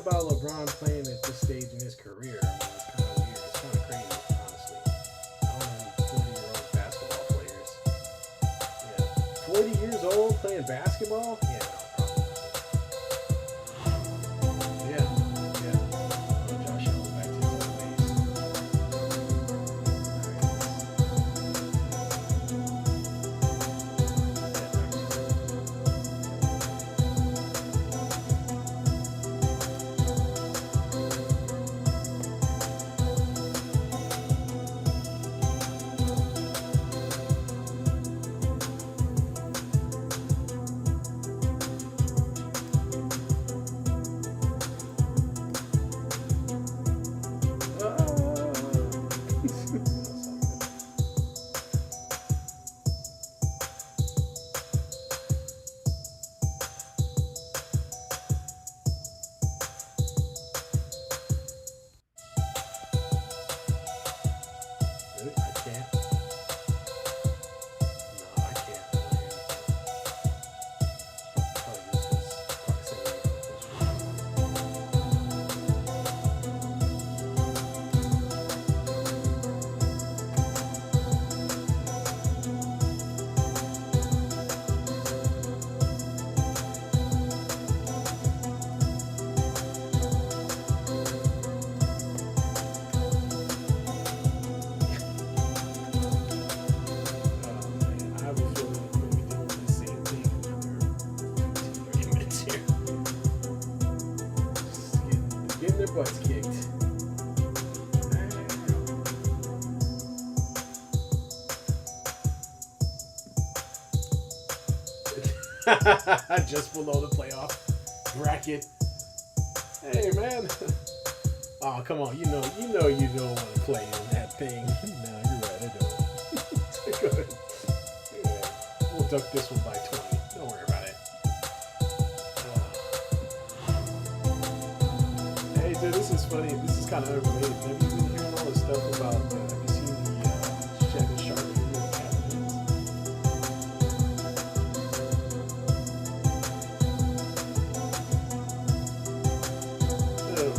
about LeBron playing at this stage in his career. I mean, it's kind of weird. It's kind of crazy, honestly. I don't know 40-year-old basketball players. Yeah, 40 years old playing basketball? Yeah, no, probably not. Yeah, yeah. Oh, Josh Allen back to his old Really? I can't. No, I can't really hear anything. Probably just because proximity. Man, I have a feeling we're going to be doing the same thing in another 15, 30 minutes here. Just getting their butts kicked. Just below the playoff bracket. Hey man. Oh come on, you know you don't want to play in that thing. No, you're right, I don't. Go ahead. Yeah. We'll duck this one by 20. Don't worry about it. Hey dude, this is funny. This is kind of unrelated. Have you been hearing all this stuff about have you seen the Shannon Sharp interview with Captain?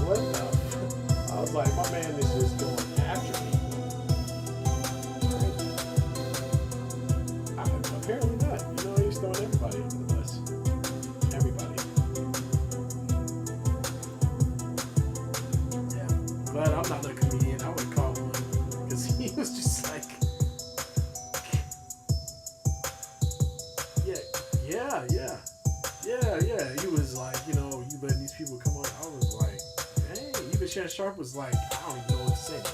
What the I was like, my man is just going after people. Apparently not. You know, he's throwing everybody under the bus. Everybody. Yeah. Glad I'm not a comedian. I would call one. Because he was just like, yeah. He was like, you letting these people come on. I was like, dang. Even Shannon Sharp was like, I don't even know what to say anymore.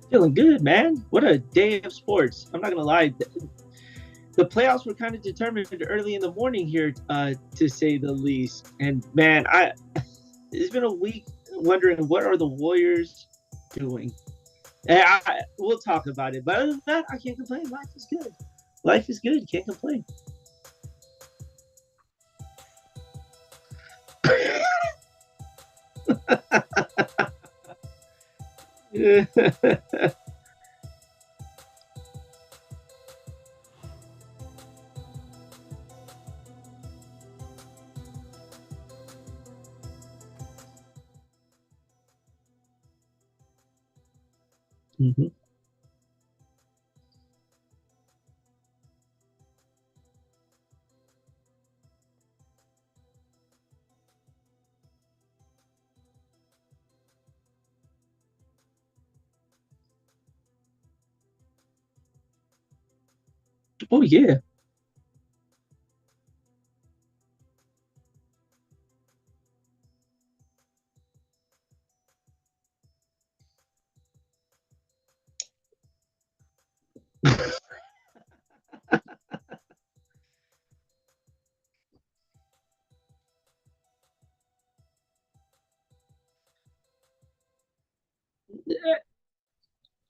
Feeling good, man. What a day of sports. I'm not going to lie. The playoffs were kind of determined early in the morning here, to say the least. And, man, it's been a week wondering what are the Warriors doing. We'll talk about it. But other than that, I can't complain. Life is good. Life is good. Can't complain. Mhm. Oh yeah.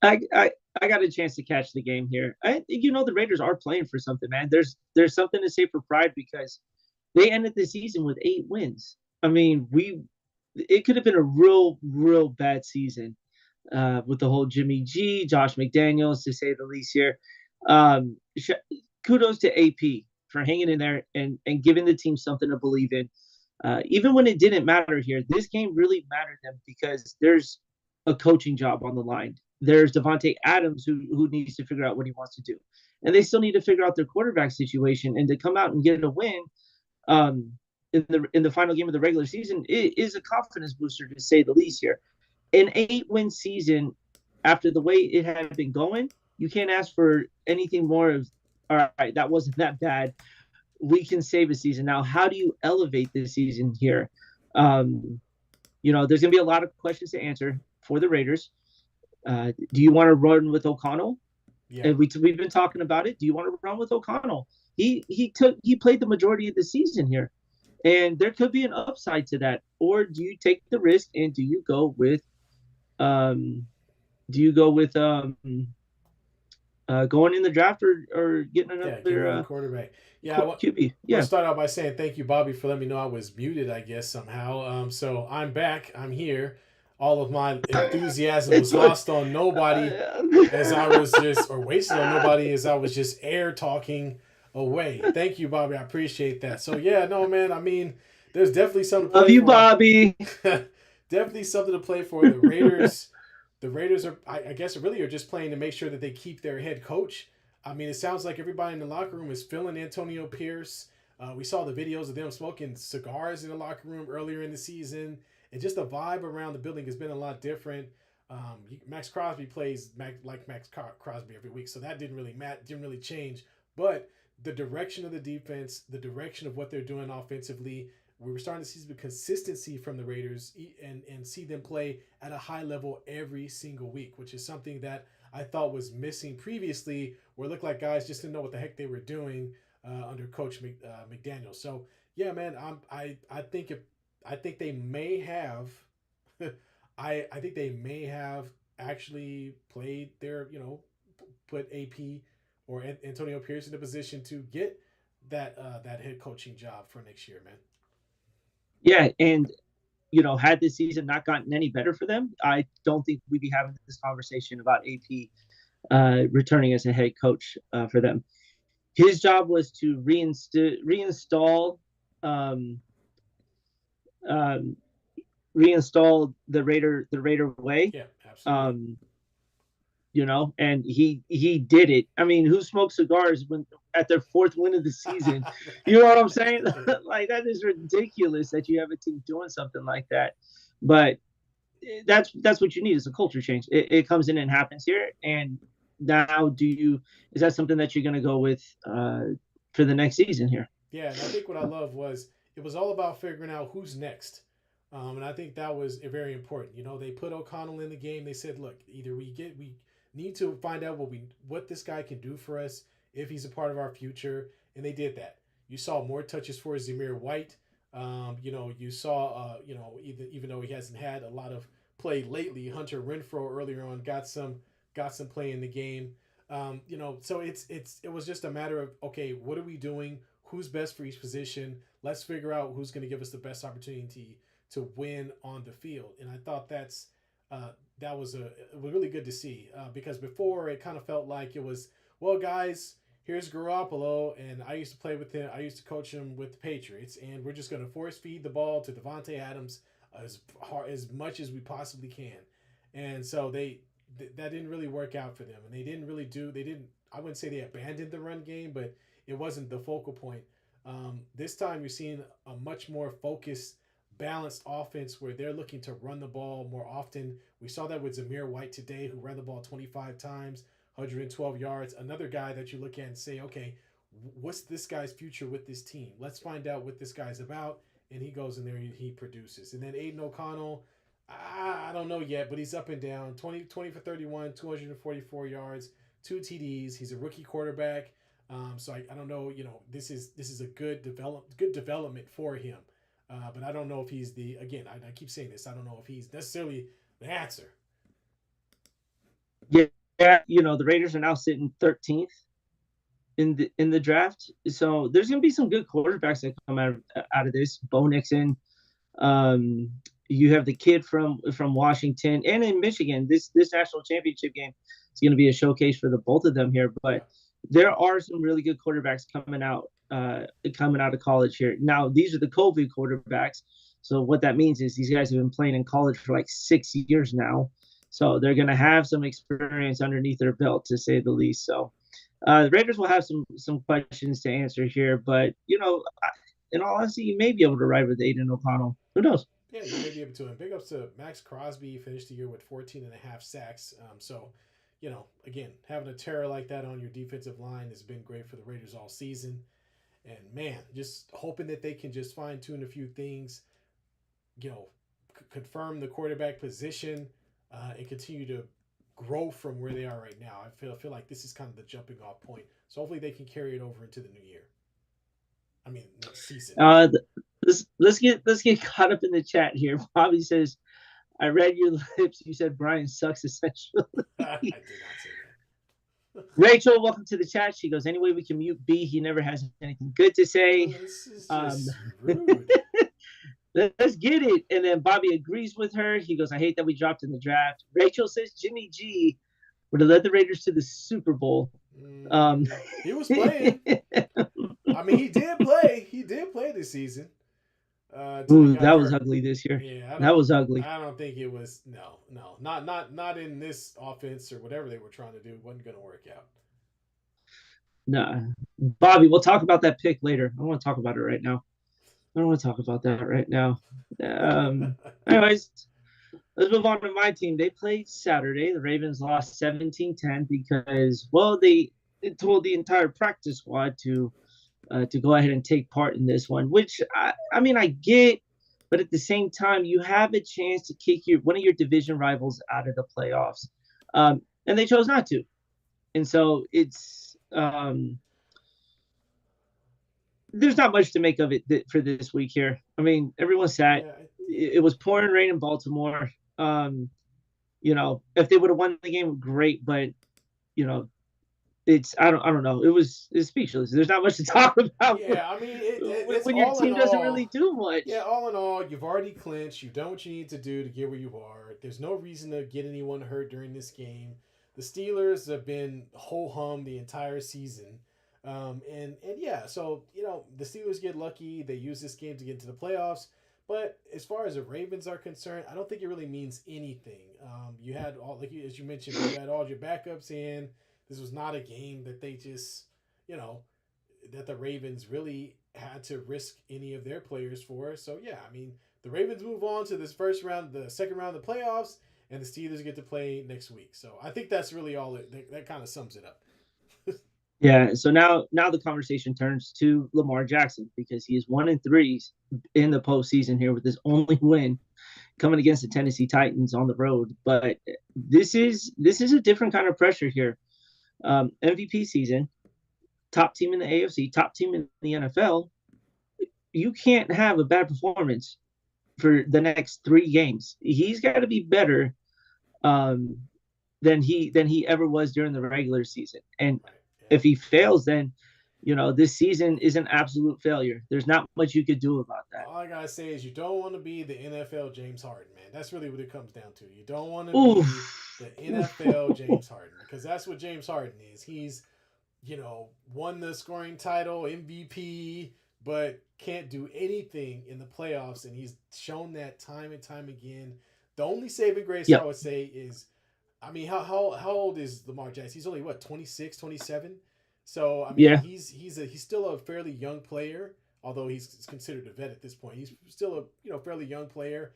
I, I I got a chance to catch the game here. The Raiders are playing for something, man. There's something to say for pride because they ended the season with 8 wins. I mean, we it could have been a real bad season with the whole Jimmy G, Josh McDaniels, to say the least here. Um, Kudos to AP for hanging in there and giving the team something to believe in. Even when it didn't matter here, this game really mattered them because there's a coaching job on the line. There's Devontae Adams who needs to figure out what he wants to do, and they still need to figure out their quarterback situation. And to come out and get a win in the final game of the regular season, it is a confidence booster to say the least here. An 8-win season after the way it had been going, you can't ask for anything more of all right, that wasn't that bad. We can save a season. Now, how do you elevate this season here? Um, there's going to be a lot of questions to answer for the Raiders. Do you want to run with O'Connell? Yeah. And we've been talking about it. Do you want to run with O'Connell? He played the majority of the season here, and there could be an upside to that. Or do you take the risk and um do you go with going in the draft or getting Yeah, get another another quarterback. Yeah, I QB? want to Yeah. start out by saying thank you, Bobby, for letting me know I was muted, I guess, somehow. So I'm back. I'm here. All of my enthusiasm was It's what. lost on nobody as I was just, or wasted on nobody as I was just air talking away. Thank you, Bobby. I appreciate that. So, yeah, no, man, I mean, there's definitely something to Love play you, for. Bobby. Definitely something to play for. The Raiders are, I guess, really are just playing to make sure that they keep their head coach. I mean, it sounds like everybody in the locker room is feeling Antonio Pierce. We saw the videos of them smoking cigars in the locker room earlier in the season, and just the vibe around the building has been a lot different. Max Crosby plays like Max Crosby every week, so that didn't really change. But the direction of the defense, the direction of what they're doing offensively, we were starting to see the consistency from the Raiders and see them play at a high level every single week, which is something that I thought was missing previously, where it looked like guys just didn't know what the heck they were doing under Coach McDaniel. So yeah, man, I think they may have, I think they may have actually played their put AP or Antonio Pierce in a position to get that head coaching job for next year, man. Yeah, and had this season not gotten any better for them, I don't think we'd be having this conversation about AP returning as a head coach for them. His job was to reinstall um, um, reinstall the Raider way. Yeah, absolutely. Um, and he did it. I mean, who smokes cigars when at their fourth win of the season? You know what I'm saying? Like that is ridiculous that you have a team doing something like that. But that's what you need is a culture change. It comes in and happens here. And now, is that something that you're going to go with for the next season here? Yeah, and I think what I love was it was all about figuring out who's next. And I think that was very important. They put O'Connell in the game. They said, look, either we need to find out what this guy can do for us if he's a part of our future, and they did that. You saw more touches for Zamir White. You saw, even though he hasn't had a lot of play lately, Hunter Renfro earlier on got some got some play in the game. So it was just a matter of, okay, what are we doing? Who's best for each position? Let's figure out who's going to give us the best opportunity to win on the field. And I thought uh, it was really good to see, because before it kind of felt like it was, well, guys, here's Garoppolo, and I used to play with him. I used to coach him with the Patriots, and we're just going to force feed the ball to Devontae Adams as much as we possibly can. And so that didn't really work out for them, and they didn't. I wouldn't say they abandoned the run game, but it wasn't the focal point. This time you're seeing a much more focused, balanced offense where they're looking to run the ball more often. We saw that with Zamir White today, who ran the ball 25 times, 112 yards. Another guy that you look at and say, okay, what's this guy's future with this team? Let's find out what this guy's about. And he goes in there and he produces. And then Aiden O'Connell, I don't know yet, but he's up and down. 20 for 31, 244 yards, 2 TDs. He's a rookie quarterback. So I don't know. This is a good development for him. But I don't know if he's I keep saying this. I don't know if he's necessarily the answer. Yeah, the Raiders are now sitting 13th in the draft. So there's going to be some good quarterbacks that come out of this. Bo Nixon. You have the kid from Washington and in Michigan. This national championship game is going to be a showcase for the both of them here. But there are some really good quarterbacks coming out of college here. Now, these are the COVID quarterbacks. So what that means is these guys have been playing in college for like 6 years now. So they're going to have some experience underneath their belt, to say the least. So the Raiders will have some questions to answer here. But, in all honesty, you may be able to ride with Aiden O'Connell. Who knows? Yeah, you may be able to. And big ups to Max Crosby. Finished the year with 14 and a half sacks. Again, having a terror like that on your defensive line has been great for the Raiders all season. And, man, just hoping that they can just fine-tune a few things, confirm the quarterback position, and continue to grow from where they are right now. I feel like this is kind of the jumping off point. So hopefully they can carry it over into the new year. I mean, next season. Let's get caught up in the chat here. Bobby says, I read your lips. You said Brian sucks, essentially. I did not say that. Rachel, welcome to the chat. She goes, anyway, we can mute B. He never has anything good to say. This is just rude. Let's get it. And then Bobby agrees with her. He goes, I hate that we dropped in the draft. Rachel says Jimmy G would have led the Raiders to the Super Bowl. He was playing. I mean, he did play. He did play this season. Ooh, that was ugly this year. Yeah, that was ugly. I don't think it was. No, not in this offense or whatever they were trying to do. It wasn't going to work out. Nah, Bobby, we'll talk about that pick later. I don't want to talk about it right now. I don't want to talk about that right now. Anyways, let's move on to my team. They played Saturday. The Ravens lost 17-10 because, well, they told the entire practice squad to go ahead and take part in this one, which I mean, I get, but at the same time, you have a chance to kick one of your division rivals out of the playoffs, and they chose not to. And so it's there's not much to make of it for this week here. I mean, everyone sat. It was pouring rain in Baltimore. If they would have won the game, great, but it's I don't know. It's speechless. There's not much to talk about. Yeah, I mean, it's when your team doesn't really do much. Yeah, all in all, you've already clinched. You've done what you need to do to get where you are. There's no reason to get anyone hurt during this game. The Steelers have been ho-hum the entire season. And yeah, so, the Steelers get lucky. They use this game to get into the playoffs. But as far as the Ravens are concerned, I don't think it really means anything. You had as you mentioned, you had all your backups in. This was not a game that they just, that the Ravens really had to risk any of their players for. So, yeah, I mean, the Ravens move on to this first round, the second round of the playoffs, and the Steelers get to play next week. So I think that's really all that kind of sums it up. Yeah, so now the conversation turns to Lamar Jackson because he is 1-3 in the postseason here with his only win coming against the Tennessee Titans on the road. But this is a different kind of pressure here. MVP season, top team in the AFC, top team in the NFL. You can't have a bad performance for the next 3 games. He's got to be better than he ever was during the regular season. And Right. Yeah. if he fails, then this season is an absolute failure. There's not much you could do about that. All I gotta say is you don't want to be the NFL James Harden, man. That's really what it comes down to. You don't want to be Oof. the Oof. NFL James Harden because that's what James Harden is. He's won the scoring title, MVP, but can't do anything in the playoffs, and he's shown that time and time again. The only saving grace I Yep. would say is, I mean, how old is Lamar Jackson? He's only what 26, 27. So I mean, Yeah. he's still a fairly young player, although he's considered a vet at this point. He's still a fairly young player.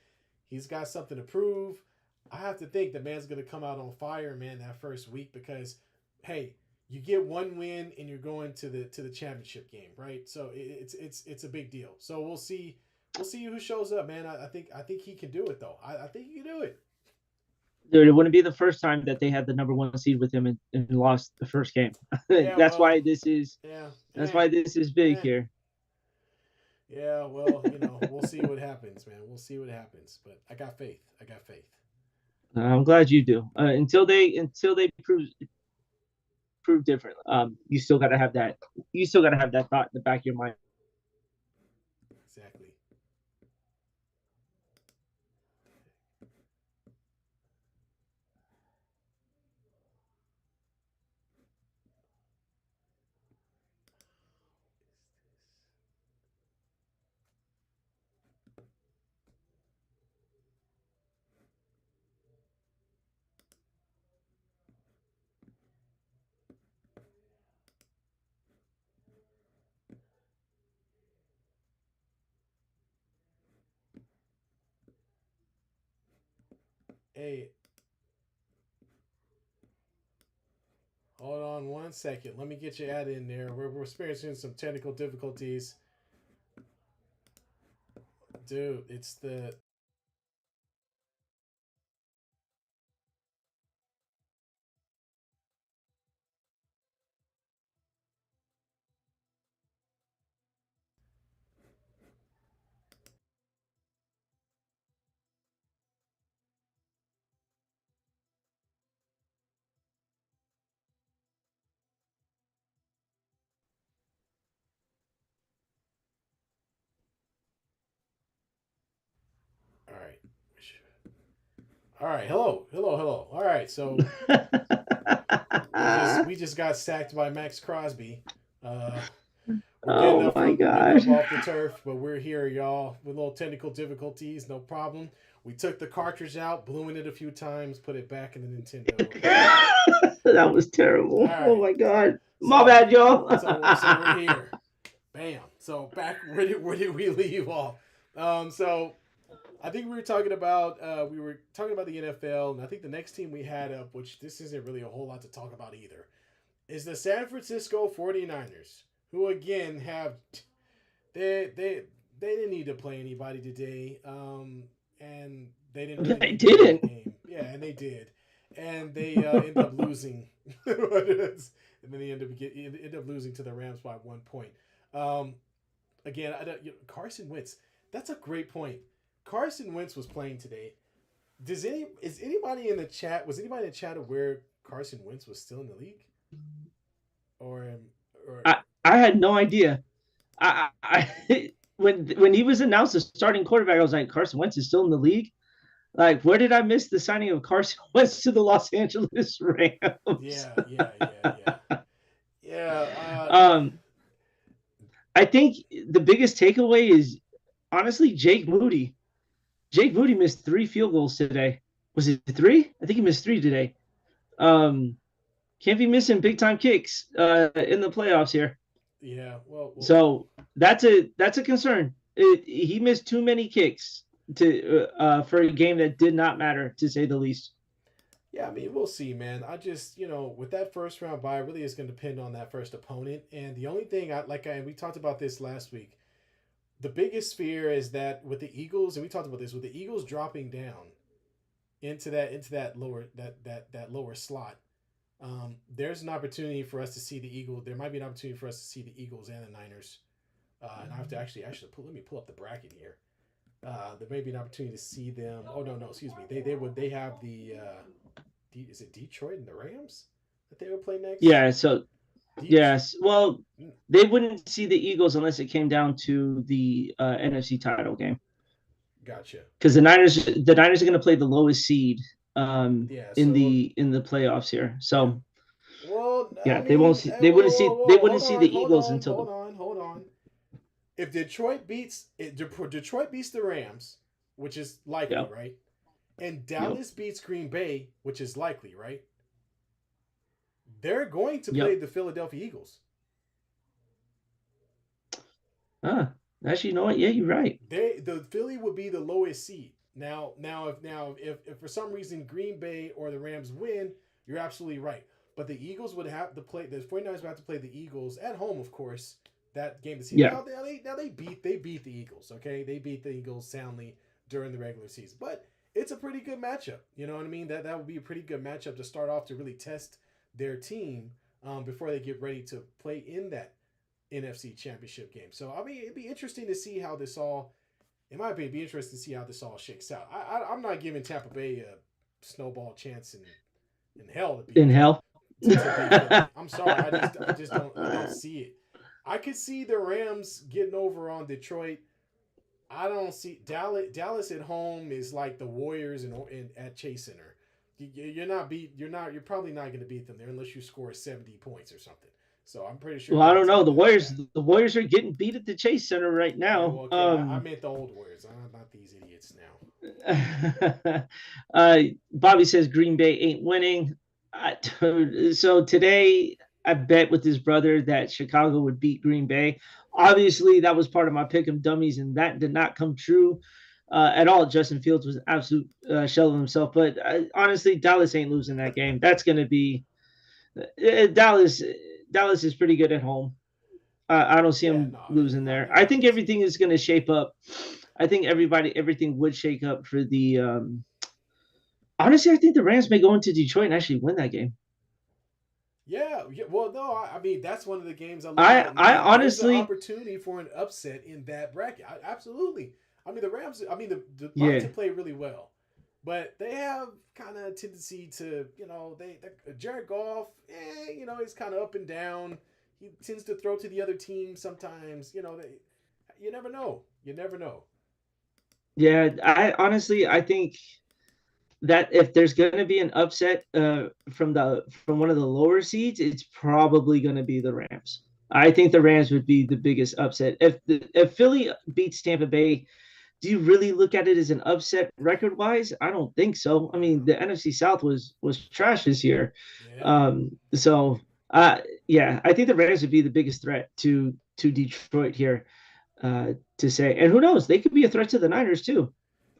He's got something to prove. I have to think the man's gonna come out on fire, man, that first week because, hey, you get one win and you're going to the championship game, right? So it's a big deal. So we'll see who shows up, man. I think he can do it though. I think he can do it. Dude, it wouldn't be the first time that they had the number one seed with him and lost the first game. Yeah, that's well, why this is yeah, that's why this is big eh. here. Yeah, well, we'll see what happens, man. We'll see what happens. But I got faith. I got faith. I'm glad you do. Until they prove differently. You still got to have that. You still got to have that thought in the back of your mind. Exactly. Hey, hold on one second. Let me get your ad in there. We're experiencing some technical difficulties. Dude, it's the all right. All right. Hello. Hello, hello. All right. So we just got sacked by Max Crosby. Uh we're getting Oh up my from we're getting gosh. up off the turf, but we're here, y'all, with little technical difficulties. No problem. We took the cartridge out, blew in it a few times, put it back in the Nintendo. That was All terrible. Oh right. my god. My So bad, y'all. so we're here. Bam. So back where did we leave off? So I think we were talking about the NFL, and I think the next team we had up, which this isn't really a whole lot to talk about either, is the San Francisco 49ers, who again have they didn't need to play anybody today, and they didn't really They need to win the didn't. game. Yeah, and they did, and they ended up losing, and then they ended up losing to the Rams by 1 point. Um, again, Carson Wentz. That's a great point. Carson Wentz was playing today. Is anybody in the chat? Was anybody in the chat aware Carson Wentz was still in the league, or or I had no idea. I when he was announced as starting quarterback, I was like, Carson Wentz is still in the league. Like, where did I miss the signing of Carson Wentz to the Los Angeles Rams? yeah. um, I think the biggest takeaway is honestly Jake Moody. Jake Moody missed 3 field goals today. Was it 3? I think he missed 3 today. Um, can't be missing big time kicks in the playoffs here. Yeah, So that's a concern. He missed too many kicks to for a game that did not matter, to say the least. yeah. I mean, we'll see, man. I just, with that first round bye, really is going to depend on that first opponent. And the only thing we talked about this last week. The biggest fear is that with the Eagles, and we talked about this, with the Eagles dropping down into that lower slot, there's an opportunity for us to see the Eagles. There might be an opportunity for us to see the Eagles and the Niners. And I have to actually let me pull up the bracket here. There may be an opportunity to see them. Oh no, excuse me. They have the Is it Detroit and the Rams that they would play next? Yeah. So Det- yes. Well, they wouldn't see the Eagles unless it came down to the NFC title game Gotcha. because the Niners are going to play the lowest seed Yeah. in So the playoffs here. yeah. So Well, I yeah, mean, they whoa, wouldn't whoa, see they whoa, wouldn't hold see the on, hold Eagles on, until hold on, hold on. If Detroit beats the Rams, which is likely, yep, right? And yep, Dallas beats Green Bay, which is likely, right? They're going to play yep. the Philadelphia Eagles. Ah, actually, you know what? Yeah, you're right. The Philly would be the lowest seed. If for some reason Green Bay or the Rams win, you're absolutely right. But the Eagles would have to play. The 49ers would have to play the Eagles at home, of course. That game to see. Yeah. Now they beat the Eagles. Okay, they beat the Eagles soundly during the regular season. But it's a pretty good matchup. You know what I mean? That would be a pretty good matchup to start off to really test their team before they get ready to play in that NFC Championship game. So I mean, it'd be interesting to see how this all. In my opinion, it'd be interesting to see how this all shakes out. I'm not giving Tampa Bay a snowball chance in hell to In beat hell. to beat Philly. I'm sorry, I just don't see it. I could see the Rams getting over on Detroit. I don't see Dallas at home is like the Warriors at Chase Center. You're probably not going to beat them there unless you score 70 points or something. So I'm pretty sure Well, I don't Dallas know. get The that like Warriors that. the Warriors are getting beat at the Chase Center right Yeah, now. well, okay, I meant the old Warriors, not these idiots now. Bobby says Green Bay ain't winning. So today I bet with his brother that Chicago would beat Green Bay. Obviously, that was part of my pick 'em dummies, and that did not come true at all. Justin Fields was an absolute shell of himself. But honestly, Dallas ain't losing that game. That's going to be Dallas. Dallas is pretty good at home. I don't see Yeah, them no, losing there. they're I not think losing. everything is going to shape up. I think everything would shake up for the. Honestly, I think the Rams may go into Detroit and actually win that game. Yeah. Well, no, I mean that's one of the games I look I at. I Man, there's an honestly, opportunity for an upset in that bracket. Absolutely. I mean the Rams. I mean the Lions yeah, have played really well, but they have kind of a tendency to Jared Goff. He's kind of up and down. He tends to throw to the other team sometimes. You never know. You never know. yeah. I think that if there's going to be an upset from one of the lower seeds, it's probably going to be the Rams. I think the Rams would be the biggest upset. If Philly beats Tampa Bay, do you really look at it as an upset record wise? I don't think so. I mean, the NFC South was trash this year. Yeah. So yeah, I think the Rams would be the biggest threat to Detroit here. To say, and who knows, they could be a threat to the Niners too,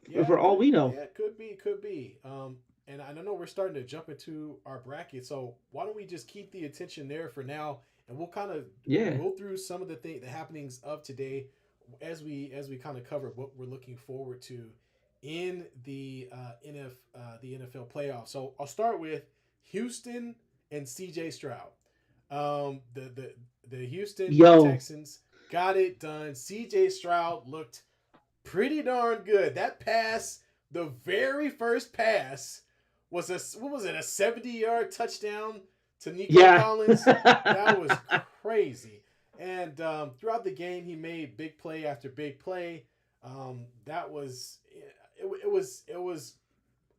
Yeah, for all we know. it could be, could be. And I know we're starting to jump into our bracket, so why don't we just keep the attention there for now, and we'll Yeah, go through some of the happenings of today, as we kind of cover what we're looking forward to in the NFL playoffs. So I'll start with Houston and C.J. Stroud. The Houston yo, Texans got it done. C.J. Stroud looked pretty darn good. That pass, the very first pass, was a 70-yard touchdown to Nico yeah, Collins. That was crazy. And throughout the game, he made big play after big play. That was it was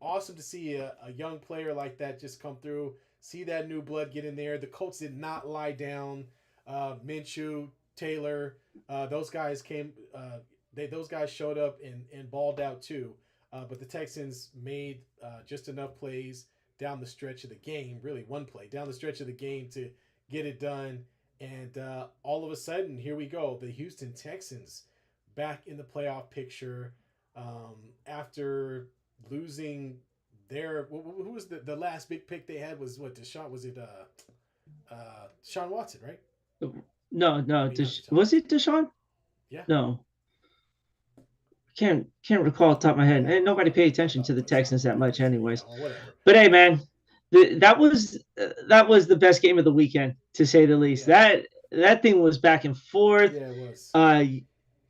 awesome to see a young player like that just come through. See that new blood get in there. The Colts did not lie down. Minshew, Taylor, those guys came. Those guys showed up and balled out too. But the Texans made just enough plays down the stretch of the game, really one play down the stretch of the game to get it done. And all of a sudden, here we go. The Houston Texans back in the playoff picture after losing their. Who was the last big pick they had? Was what Deshaun? Was it Deshaun Watson, right? no, I no. mean, not Deshaun Was Watson. it Deshaun? Yeah. No, can't recall off the top of my head. Yeah, And nobody paid attention I to the thought Deshaun Texans that much, was. Yeah, anyways. or whatever. But hey, man, that was the best game of the weekend, to say the least. Yeah. That thing was back and forth. Yeah, it was.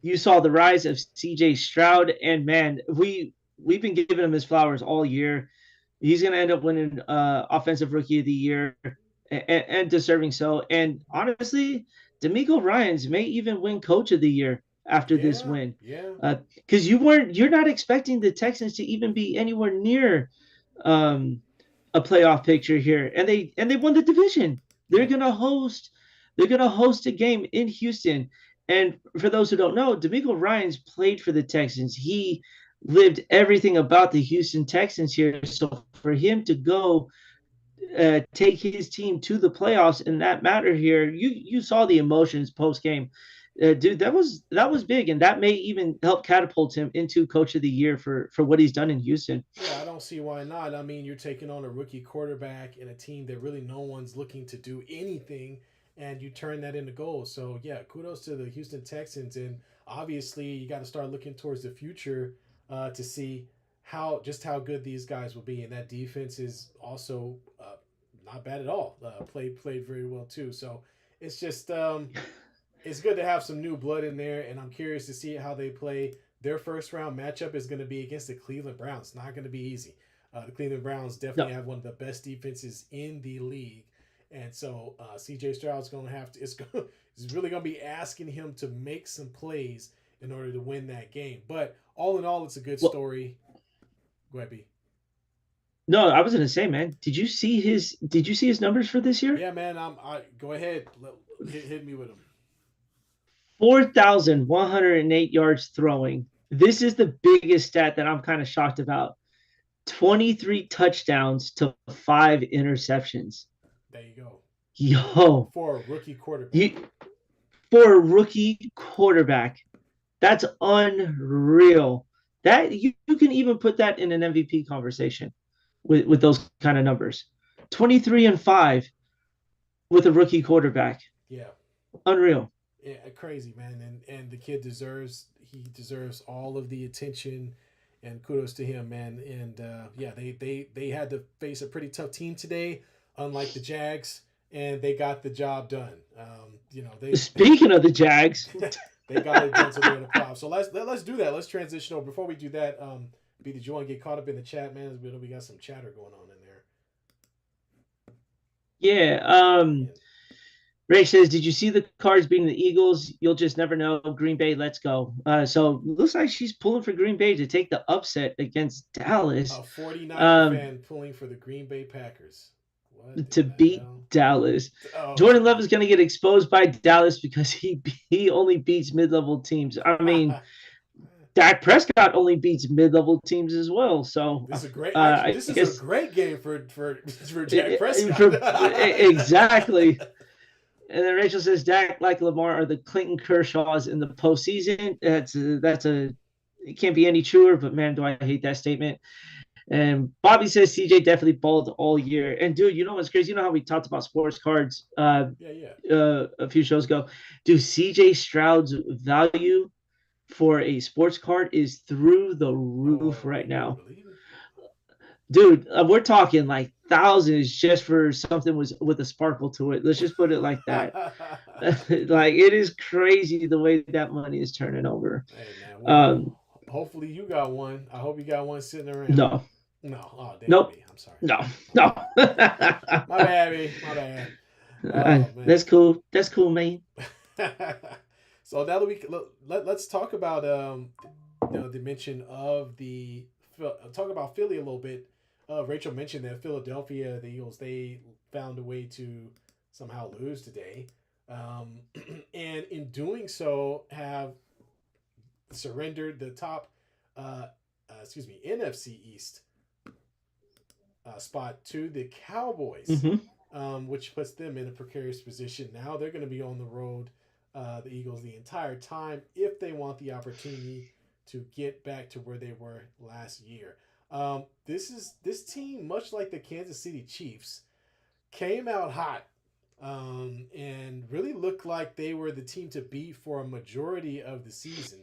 You saw the rise of C.J. Stroud, and man, we've been giving him his flowers all year. He's going to end up winning Offensive Rookie of the Year, and deserving so. And honestly, D'Amico Ryans may even win Coach of the Year after this Yeah, win, yeah, because you're not expecting the Texans to even be anywhere near um, a playoff picture here, and they won the division. They're yeah, gonna host they're gonna host a game in Houston. And for those who don't know, D'Amico Ryans played for the Texans. He lived everything about the Houston Texans here. So for him to go take his team to the playoffs in that matter here, you saw the emotions post game. Dude, that was big, and that may even help catapult him into Coach of the Year for what he's done in Houston. yeah. I don't see why not. I mean, you're taking on a rookie quarterback in a team that really no one's looking to do anything, and you turn that into goals. So yeah, kudos to the Houston Texans, and obviously you got to start looking towards the future to see how good these guys will be, and that defense is also not bad at all. Played very well too. So it's just it's good to have some new blood in there, and I'm curious to see how they play. Their first round matchup is going to be against the Cleveland Browns. It's not going to be easy. The Cleveland Browns definitely No, have one of the best defenses in the league, and so C.J. Stroud's going to have to. It's really going to be asking him to make some plays in order to win that game. But all in all, it's a good well, story. Go ahead, B. no, I was gonna say, man, did you see his numbers for this year? Yeah, man. I go ahead. Hit me with them. 4,108 yards throwing. This is the biggest stat that I'm kind of shocked about. 23 touchdowns to 5 interceptions. There you go. Yo, For a rookie quarterback. you, for a rookie quarterback, that's unreal. That you can even put that in an MVP conversation with those kind of numbers. 23-5 with a rookie quarterback. Yeah. Unreal. Yeah, crazy man, and the kid deserves all of the attention, and kudos to him, man. And yeah, they had to face a pretty tough team today, unlike the Jags, and they got the job done. You know Speaking of the Jags, they got it done, so they're in the playoffs. So let's do that. Let's transition over. Before we do that, B, did you want to get caught up in the chat, man? We got some chatter going on in there. yeah. And Ray says, "Did you see the Cards beating the Eagles? You'll just never know. Green Bay, let's go." So looks like she's pulling for Green Bay to take the upset against Dallas, a 49er um, fan pulling for the Green Bay Packers. What to in the beat hell? Dallas. Oh, Jordan come Love is going to get exposed by Dallas because he only beats mid-level teams. I mean, on. Dak Prescott only beats mid-level teams as well. So This is a great. Actually, I this is a guess great game for Jack Prescott. for exactly. And then Rachel says Dak, like Lamar, are the Clinton Kershaws in the postseason. That's a it can't be any truer, but man, do I hate that statement. And Bobby says CJ definitely balled all year. And dude, you know what's crazy? You know how we talked about sports cards Yeah, yeah. a few shows ago? Dude, CJ Stroud's value for a sports card is through the roof Oh, right you better now. believe it. Dude, we're talking like thousands just for something with a sparkle to it. Let's just put it like that. Like it is crazy the way that money is turning over. Hey man, Um, hopefully you got one. I hope you got one sitting around. no, No, oh damn nope, me, I'm sorry. no, no. My bad, me. My bad. Oh man. That's cool. That's cool, man. So now that let's talk about the mention of talk about Philly a little bit. Rachel mentioned that Philadelphia, the Eagles, they found a way to somehow lose today, um, and in doing so have surrendered the top, NFC East spot to the Cowboys, Hmm. which puts them in a precarious position. Now they're going to be on the road, the Eagles, the entire time if they want the opportunity to get back to where they were last year. This team, much like the Kansas City Chiefs, came out hot and really looked like they were the team to beat for a majority of the season.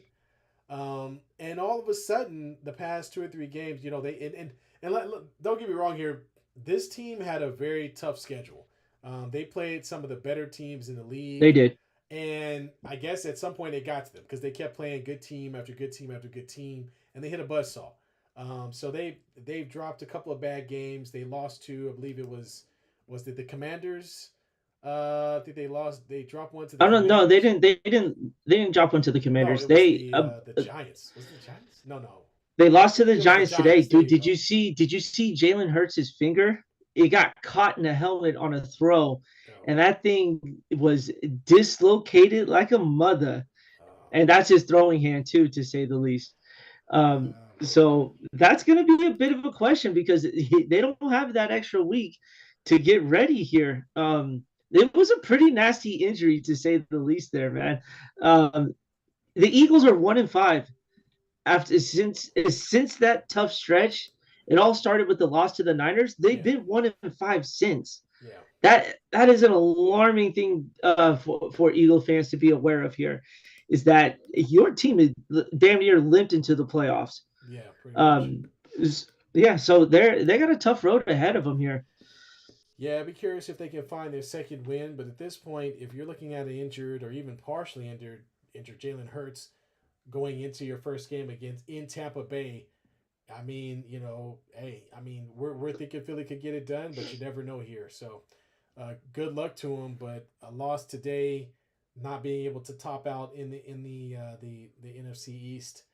And all of a sudden, the past 2 or 3 games, don't get me wrong here, this team had a very tough schedule. They played some of the better teams in the They league, did. and I guess at some point it got to them because they kept playing good team after good team after good team, and they hit a buzzsaw. So they've dropped a couple of bad games. They lost to, I believe it was it the Commanders? I think they lost. They dropped one to the I don't know. They Commanders. didn't. They didn't. They didn't drop one to the No, Commanders. it was the Uh, Giants. Was it the Giants? No, no. they lost to the It was the Giants today, Giants. There dude. you go. Did you see Jalen Hurts' finger? It got caught in a helmet on a throw, Oh, and that thing was dislocated like a mother. oh, And that's his throwing hand too, to say the least. man. So that's going to be a bit of a question because they don't have that extra week to get ready here. It was a pretty nasty injury to say the least there, man. Um, the Eagles are 1-5 after since that tough stretch. It all started with the loss to the Niners. They've Yeah, been 1-5 since. yeah, That is an alarming thing for Eagle fans to be aware of here. Is that your team is damn near limped into the playoffs? yeah. Pretty much. Um, yeah, so they got a tough road ahead of them here. Yeah, I'd be curious if they can find their second win. But at this point, if you're looking at an injured or even partially injured Jalen Hurts going into your first game against in Tampa Bay, I mean, hey, I mean, we're thinking Philly could get it done, but you never know here. So, good luck to them. But a loss today, not being able to top out in the NFC East.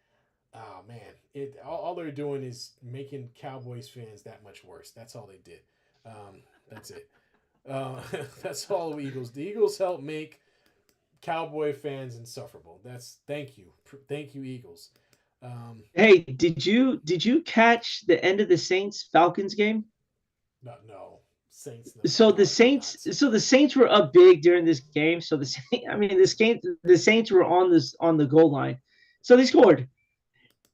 Oh man, all they're doing is making Cowboys fans that much worse. That's all they did. That's it. Uh, that's all the Eagles. The Eagles help make Cowboy fans insufferable. Thank you, Eagles. Um, Hey, did you catch the end of the Saints Falcons game? no, no Saints. No, So no, the I did Saints, not. so the Saints were up big during this game. So I mean, the Saints were on the goal line, so they scored.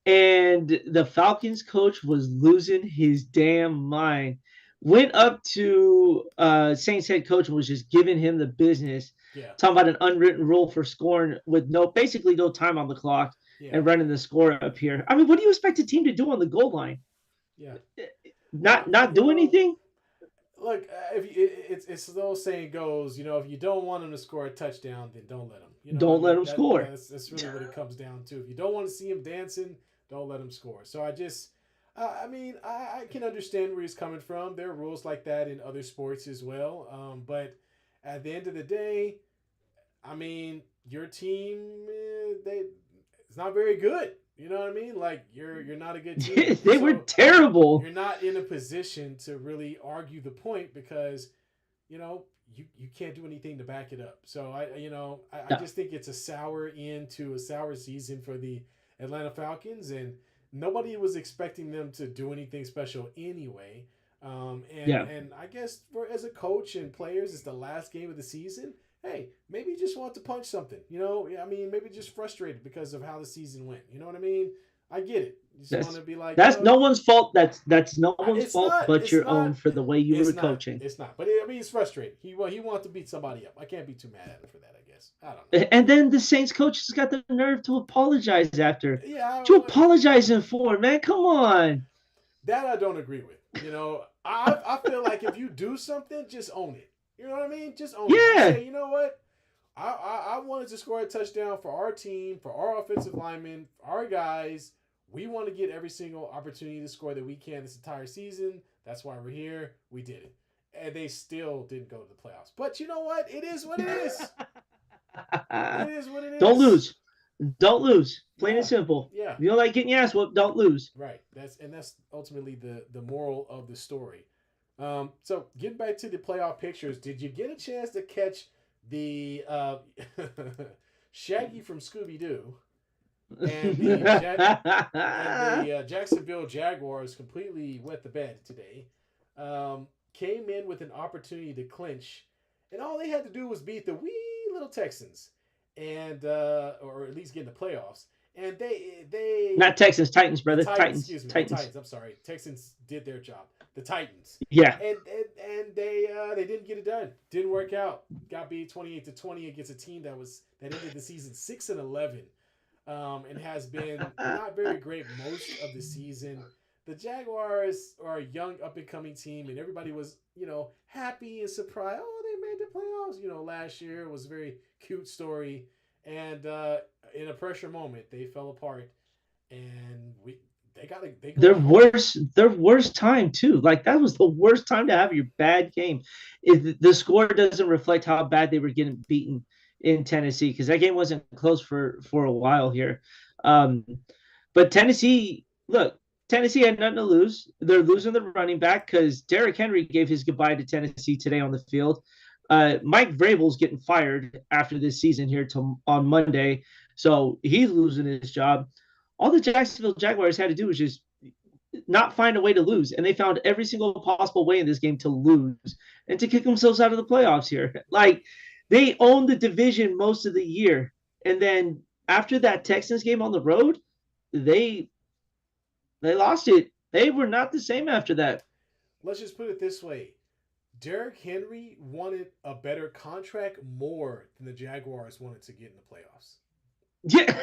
And the Falcons coach was losing his damn mind. Went up to Saints head coach and was just giving him the business, Yeah, talking about an unwritten rule for scoring with basically no time on the clock yeah. and running the score up here. I mean, what do you expect a team to do on the goal line? Yeah. Not You do know, anything? look, if you, it's the old saying goes, if you don't want them to score a touchdown, then don't let them. I Don't let mean them score. that's really what it comes down to. If you don't want to see him dancing, don't let him score. So I mean, I can understand where he's coming from. There are rules like that in other sports as well. But at the end of the day, I mean, your team, it's not very good. You know what I mean? Like you're not a good team, They were so terrible. you're not in a position to really argue the point because you know you can't do anything to back it up. So I No. just think it's a sour end to a sour season for the Atlanta Falcons, and nobody was expecting them to do anything special anyway. And Yeah. and I guess for as a coach and players, it's the last game of the season. Hey, maybe you just want to punch something. I mean, maybe just frustrated because of how the season went. You know what I mean? I get it. You just want That's to be like, that's no one's fault. That's no one's it's fault not. but It's your not. own for the way you It's were not. coaching. It's not. But I mean, it's frustrating. He wants to beat somebody up. I can't be too mad at him for that. I guess. I don't know. And then the Saints coach has got the nerve to apologize after. Yeah, To apologize him for, man. Come on. that I don't agree with. I feel like if you do something, just own it. You know what I mean? Just own it. Just Yeah. say, you know what? I wanted to score a touchdown for our team, for our offensive linemen, our guys. We want to get every single opportunity to score that we can this entire season. That's why we're here. We did it. And they still didn't go to the playoffs. But you know what? It is what it is. It is what it Don't is. lose. Don't lose. Plain and Yeah. simple. Yeah. If you don't like getting your ass whooped, don't lose. Right. That's ultimately the moral of the story. So getting back to the playoff pictures, did you get a chance to catch the Shaggy from Scooby Doo and the Jacksonville Jaguars completely wet the bed today? Came in with an opportunity to clinch, and all they had to do was beat the wee little Texans, and or at least get in the playoffs. And they Not Texans, Titans, the brother. Titans, Titans. excuse me, the Titans. Titans. I'm sorry, Texans did their job. The Titans, Yeah. and they didn't get it done. Didn't work out. Got beat 28-20 against a team that ended the season 6-11, and has been not very great most of the season. The Jaguars are a young up and coming team, and everybody was happy and surprised. Oh, they made the playoffs. Last year it was a very cute story, and in a pressure moment they fell apart, and they going home. Their worst time too. Like that was the worst time to have your bad game. The score doesn't reflect how bad they were getting beaten in Tennessee because that game wasn't close for a while here. Um, but Tennessee, look, Tennessee had nothing to lose. They're losing the running back because Derrick Henry gave his goodbye to Tennessee today on the field. Mike Vrabel's getting fired after this season here on Monday, so he's losing his job. All the Jacksonville Jaguars had to do was just not find a way to lose, and they found every single possible way in this game to lose and to kick themselves out of the playoffs here. Like they owned the division most of the year, and then after that Texans game on the road, they lost it. They were not the same after that. Let's just put it this way: Derrick Henry wanted a better contract more than the Jaguars wanted to get in the playoffs. Yeah.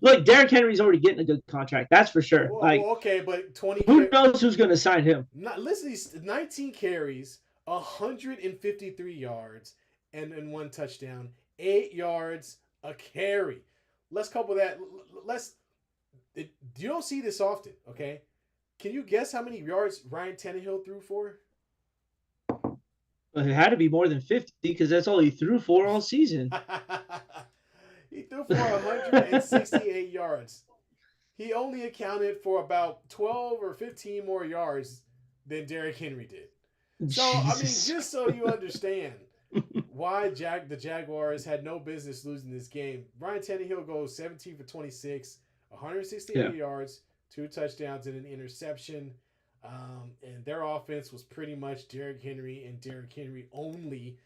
Look, Derrick Henry's already getting a good contract. That's for sure. Okay, but 20. Who knows who's going to sign him? Listen, these 19 carries, 153 yards, and one touchdown, 8 yards a carry. Let's couple that. You don't see this often, okay? Can you guess how many yards Ryan Tannehill threw for? It had to be more than 50 because that's all he threw for all season. He threw for 168 yards. He only accounted for about 12 or 15 more yards than Derrick Henry did. So, I mean, just so you understand why the Jaguars had no business losing this game, Ryan Tannehill goes 17 for 26, 168 yards, 2 touchdowns, and an interception. And their offense was pretty much Derrick Henry and Derrick Henry only.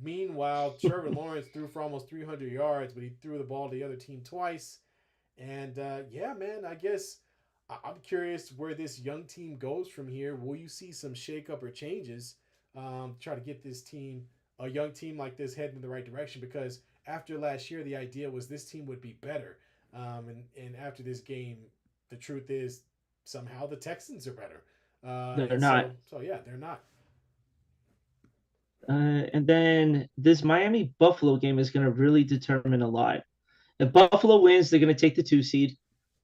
Meanwhile, Trevor Lawrence threw for almost 300 yards, but he threw the ball to the other team twice. And yeah, man, I guess I'm curious where this young team goes from here. Will you see some shakeup or changes? Try to get this team, a young team like this, heading in the right direction. Because after last year, the idea was this team would be better. And after this game, the truth is somehow the Texans are better. They're not. So yeah, they're not. And then this Miami Buffalo game is going to really determine a lot. If Buffalo wins, they're going to take the 2 seed.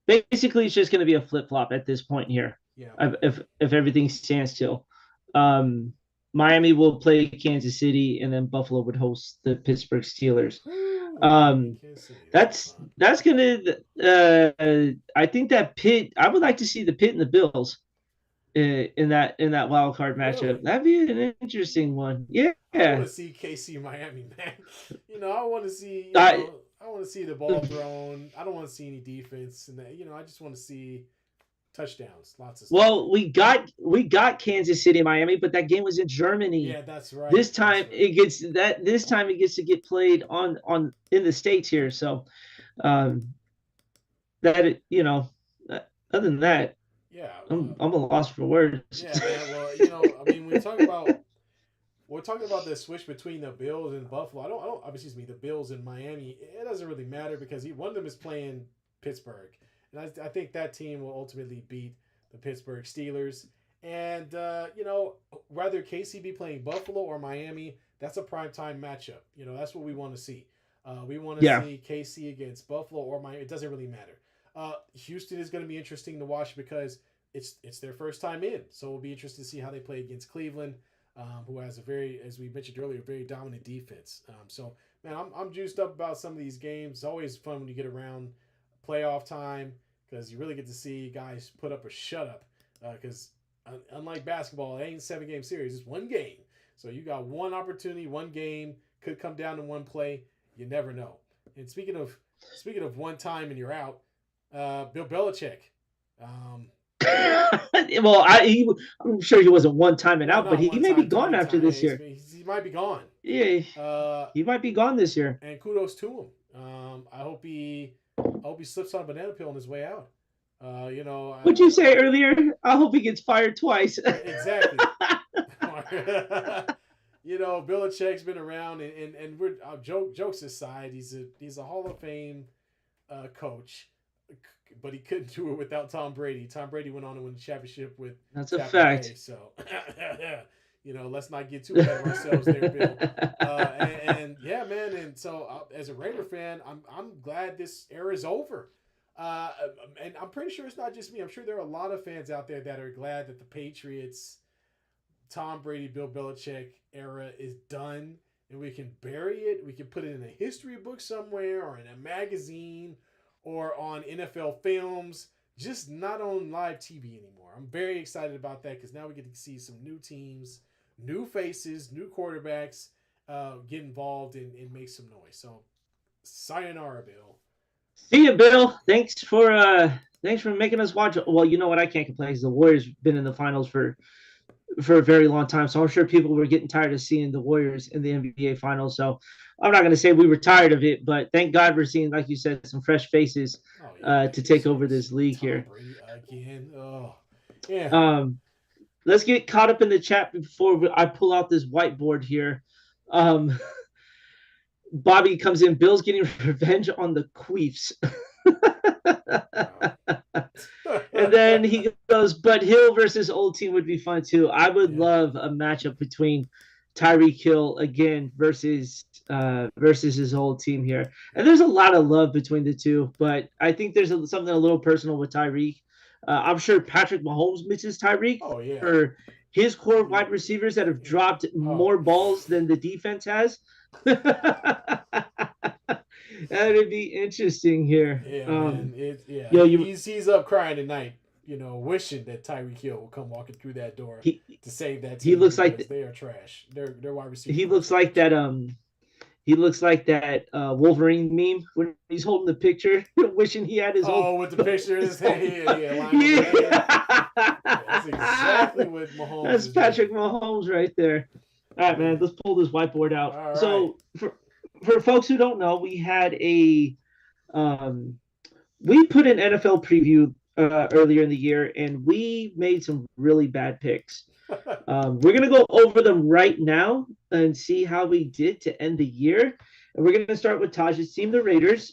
Basically, it's just going to be a flip flop at this point here. Yeah. If everything stands still, Miami will play Kansas City, and then Buffalo would host the Pittsburgh Steelers. That's gonna. I think that Pitt. I would like to see the Pitt and the Bills in that wild card matchup. Really? That'd be an interesting one. Yeah. I want to see KC Miami, man. I want to see. I want to see the ball thrown. I don't want to see any defense, and I just want to see touchdowns. Lots of stuff. Well, we got Kansas City, Miami, but that game was in Germany. Yeah, that's right. This time it gets to get played on in the States here. So, other than that. Yeah, I'm a loss for words. Yeah, man, well, I mean, we're talking about the switch between the Bills and Buffalo. The Bills and Miami. It doesn't really matter because one of them is playing Pittsburgh, and I think that team will ultimately beat the Pittsburgh Steelers. And whether KC be playing Buffalo or Miami, that's a primetime matchup. That's what we want to see. We want to see KC against Buffalo or Miami. It doesn't really matter. Houston is going to be interesting to watch because it's their first time in. So it'll be interesting to see how they play against Cleveland, who has as we mentioned earlier, very dominant defense. So, man, I'm juiced up about some of these games. It's always fun when you get around playoff time because you really get to see guys put up or shut up. Because unlike basketball, it ain't a 7-game series. It's one game. So you got one opportunity, one game. Could come down to one play. You never know. And speaking of one time and you're out, Bill Belichick. Well, I'm sure he wasn't one time and out, but he may be gone after this year. He might be gone. Yeah, he might be gone this year. And kudos to him. I hope he slips on a banana peel on his way out. What'd you say earlier? I hope he gets fired twice. Exactly. Belichick's been around, and we're jokes aside, he's a Hall of Fame coach. But he couldn't do it without Tom Brady. Tom Brady went on to win the championship with. That's a fact. Bay, so, let's not get too ahead of ourselves there, Bill. And yeah, man. And so, as a Raider fan, I'm glad this era is over. Uh, and I'm pretty sure it's not just me. I'm sure there are a lot of fans out there that are glad that the Patriots, Tom Brady, Bill Belichick era is done, and we can bury it. We can put it in a history book somewhere, or in a magazine, or on NFL films. Just not on live TV anymore. I'm very excited about that because now we get to see some new teams, new faces, new quarterbacks get involved and make some noise. So, sayonara, Bill. See you, Bill. Thanks for making us watch. Well, you know what? I can't complain because the Warriors been in the finals for a very long time. So I'm sure people were getting tired of seeing the Warriors in the NBA finals. So I'm not going to say we were tired of it, but thank God we're seeing, like you said, some fresh faces to take over this league Tom here. Brady again. Oh, yeah. Let's get caught up in the chat before I pull out this whiteboard here. Bobby comes in. Bill's getting revenge on the Queefs. And then he goes, but Hill versus old team would be fun too. I would love a matchup between Tyreek Hill again versus his old team here. And there's a lot of love between the two, but I think there's something a little personal with Tyreek. I'm sure Patrick Mahomes misses Tyreek for his core wide receivers that have dropped more balls than the defense has. That would be interesting here. Yeah, man. He's up crying tonight, wishing that Tyreek Hill will come walking through that door to save that team. He looks like they are trash. They're wide receivers. He looks like that. He looks like that Wolverine meme when he's holding the picture, wishing he had his own. Oh, with the picture in his head. Yeah. That's exactly what Mahomes. That's Patrick Mahomes right there. All right, man. Let's pull this whiteboard out. Right. So for folks who don't know, we had we put an NFL preview earlier in the year, and we made some really bad picks. We're going to go over them right now and see how we did to end the year. And we're going to start with Taj's team, the Raiders.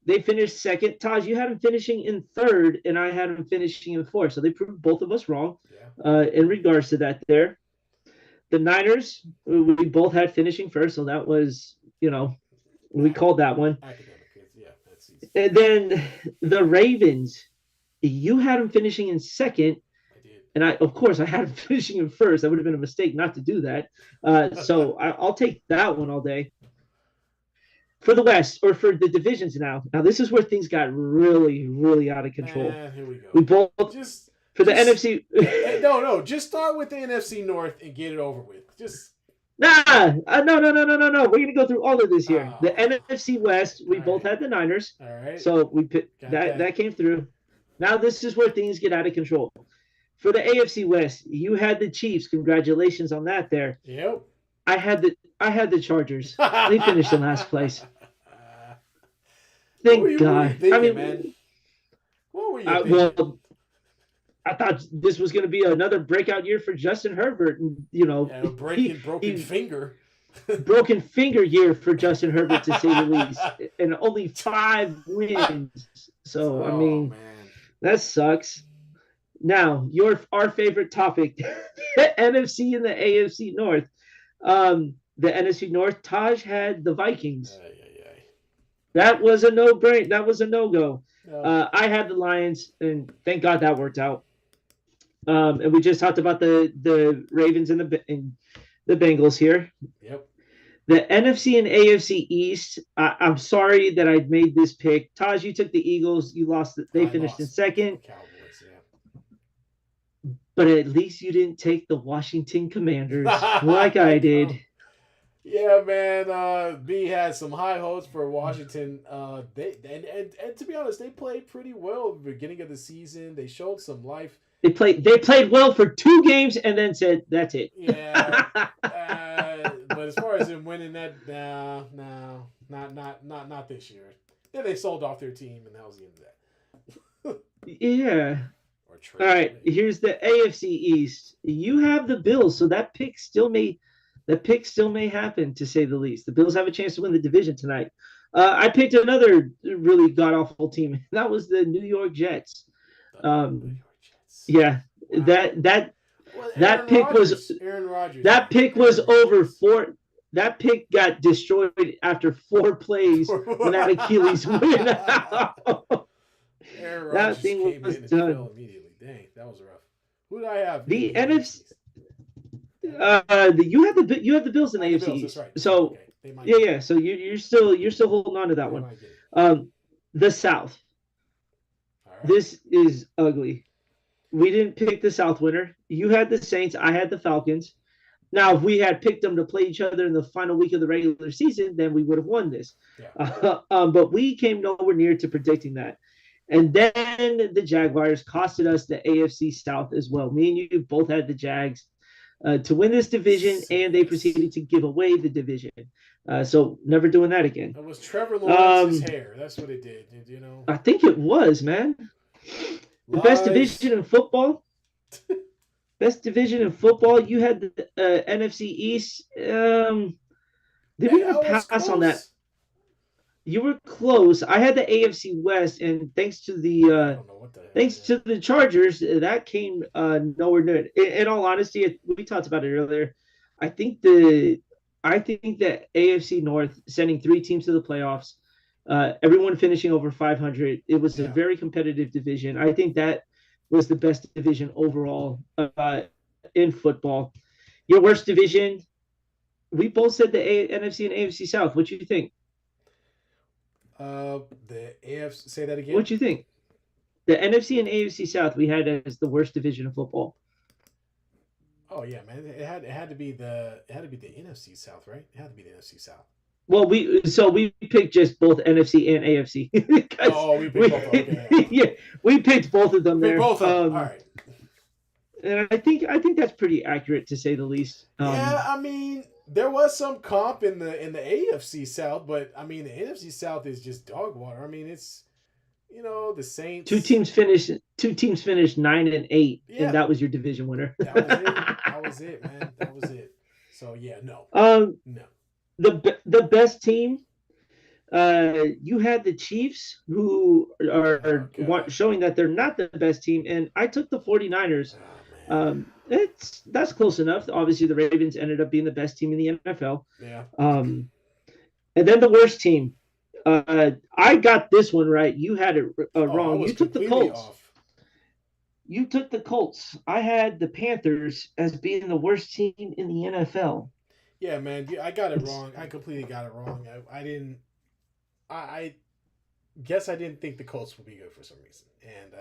They finished second. Taj, you had them finishing in third, and I had them finishing in fourth. So they proved both of us wrong in regards to that there. The Niners, we both had finishing first, so that was, we called that one. That's easy. And then the Ravens, you had them finishing in second. And of course, I had him finishing in first. That would have been a mistake not to do that. So I'll take that one all day. For the West, or for the divisions now. Now, this is where things got really, really out of control. Here we go. We both the NFC. No. Just start with the NFC North and get it over with. Just no. We're gonna go through all of this here. The NFC West, we both had the Niners. All right. So we that came through. Now this is where things get out of control. For the AFC West, you had the Chiefs. Congratulations on that there. Yep. I had the Chargers. They finished in last place. Thank God. Man? What were you thinking? Well, I thought this was going to be another breakout year for Justin Herbert. And, broken finger. Broken finger year for Justin Herbert, to say the least. And only 5 wins. So, man. That sucks. Now, our favorite topic, the NFC and the AFC North. The NFC North, Taj had the Vikings. That was a no-brainer. That was a no-go. No. I had the Lions, and thank God that worked out. And we just talked about the Ravens and the Bengals here. Yep. The NFC and AFC East, I'm sorry that I made this pick. Taj, you took the Eagles. You lost. They finished in second. Cowboys, But at least you didn't take the Washington Commanders like I did. Yeah, man. B had some high hopes for Washington. They to be honest, they played pretty well at the beginning of the season. They showed some life. They played well for 2 games and then said, "That's it." Yeah. But as far as them winning that, no, not this year. Then they sold off their team, and that was the end of that. Yeah. All right. Here's the AFC East. You have the Bills, so that pick still may happen, to say the least. The Bills have a chance to win the division tonight. I picked another really god-awful team. That was the New York Jets. Yeah, wow. That pick was Aaron Rodgers. That pick was over 4. That pick got destroyed after 4 plays when that Achilles went out. Aaron That Rodgers thing came was in and done. fell immediately. Dang, that was rough. Who did I have in The the NFC NFC, East? I you have the Bills in the had the AFC Bills. That's East. right. That's right. So Okay, they might yeah, get it. yeah. So you're still holding on to that They one. might get it. Um, the South. All right. This is ugly. We didn't pick the South winner. You had the Saints. I had the Falcons. Now, if we had picked them to play each other in the final week of the regular season, then we would have won this. Yeah. But we came nowhere near to predicting that. And then the Jaguars costed us the AFC South as well. Me and you both had the Jags to win this division, and they Silliness. proceeded to give away the division. So never doing that again. It was Trevor Lawrence's Um, hair. That's what it did. You know, I think it was, man. The best lies. division in football. Best division in football. You had the NFC East. Did we even I was pass on that? close. You were close. I had the AFC West, and Yeah, I don't know what the hell. thanks to the Chargers, that came nowhere near it. In all honesty, we talked about it earlier. I think the I think that AFC North sending three teams to the playoffs, everyone finishing over 500. It was a Yeah. very competitive division. I think that was the best division overall in football. Your worst division, we both said the NFC and AFC South. What you think? The AFC. Say that again. What you think? The NFC and AFC South we had as the worst division of football. Oh yeah, man. It had to be the NFC South, right? It had to be the NFC South. We picked just both NFC and AFC because Oh, we picked both. Okay, yeah. yeah, we picked both of them We picked there. both of them. All right. And I think that's pretty accurate to say the least. Yeah, I mean, there was some comp in the AFC South, but I mean, the NFC South is just dog water. I mean, it's the two Saints. teams finished 9-8, and Yeah, that was your division winner. that was it. That was it, man. That was it. So yeah, no, um, no. the best team. You had the Chiefs, who Oh are god. showing that they're not the best team, and I took the 49ers. Oh man. That's close enough. Obviously, the Ravens ended up being the best team in the NFL. Yeah. And then the worst team. I got this one right. You had it Oh, I wrong. was You took the completely Colts. off. You took the Colts. I had the Panthers as being the worst team in the NFL. Yeah, man. I got it It's, wrong. I completely got it wrong. I didn't. I guess I didn't think the Colts would be good for some reason, and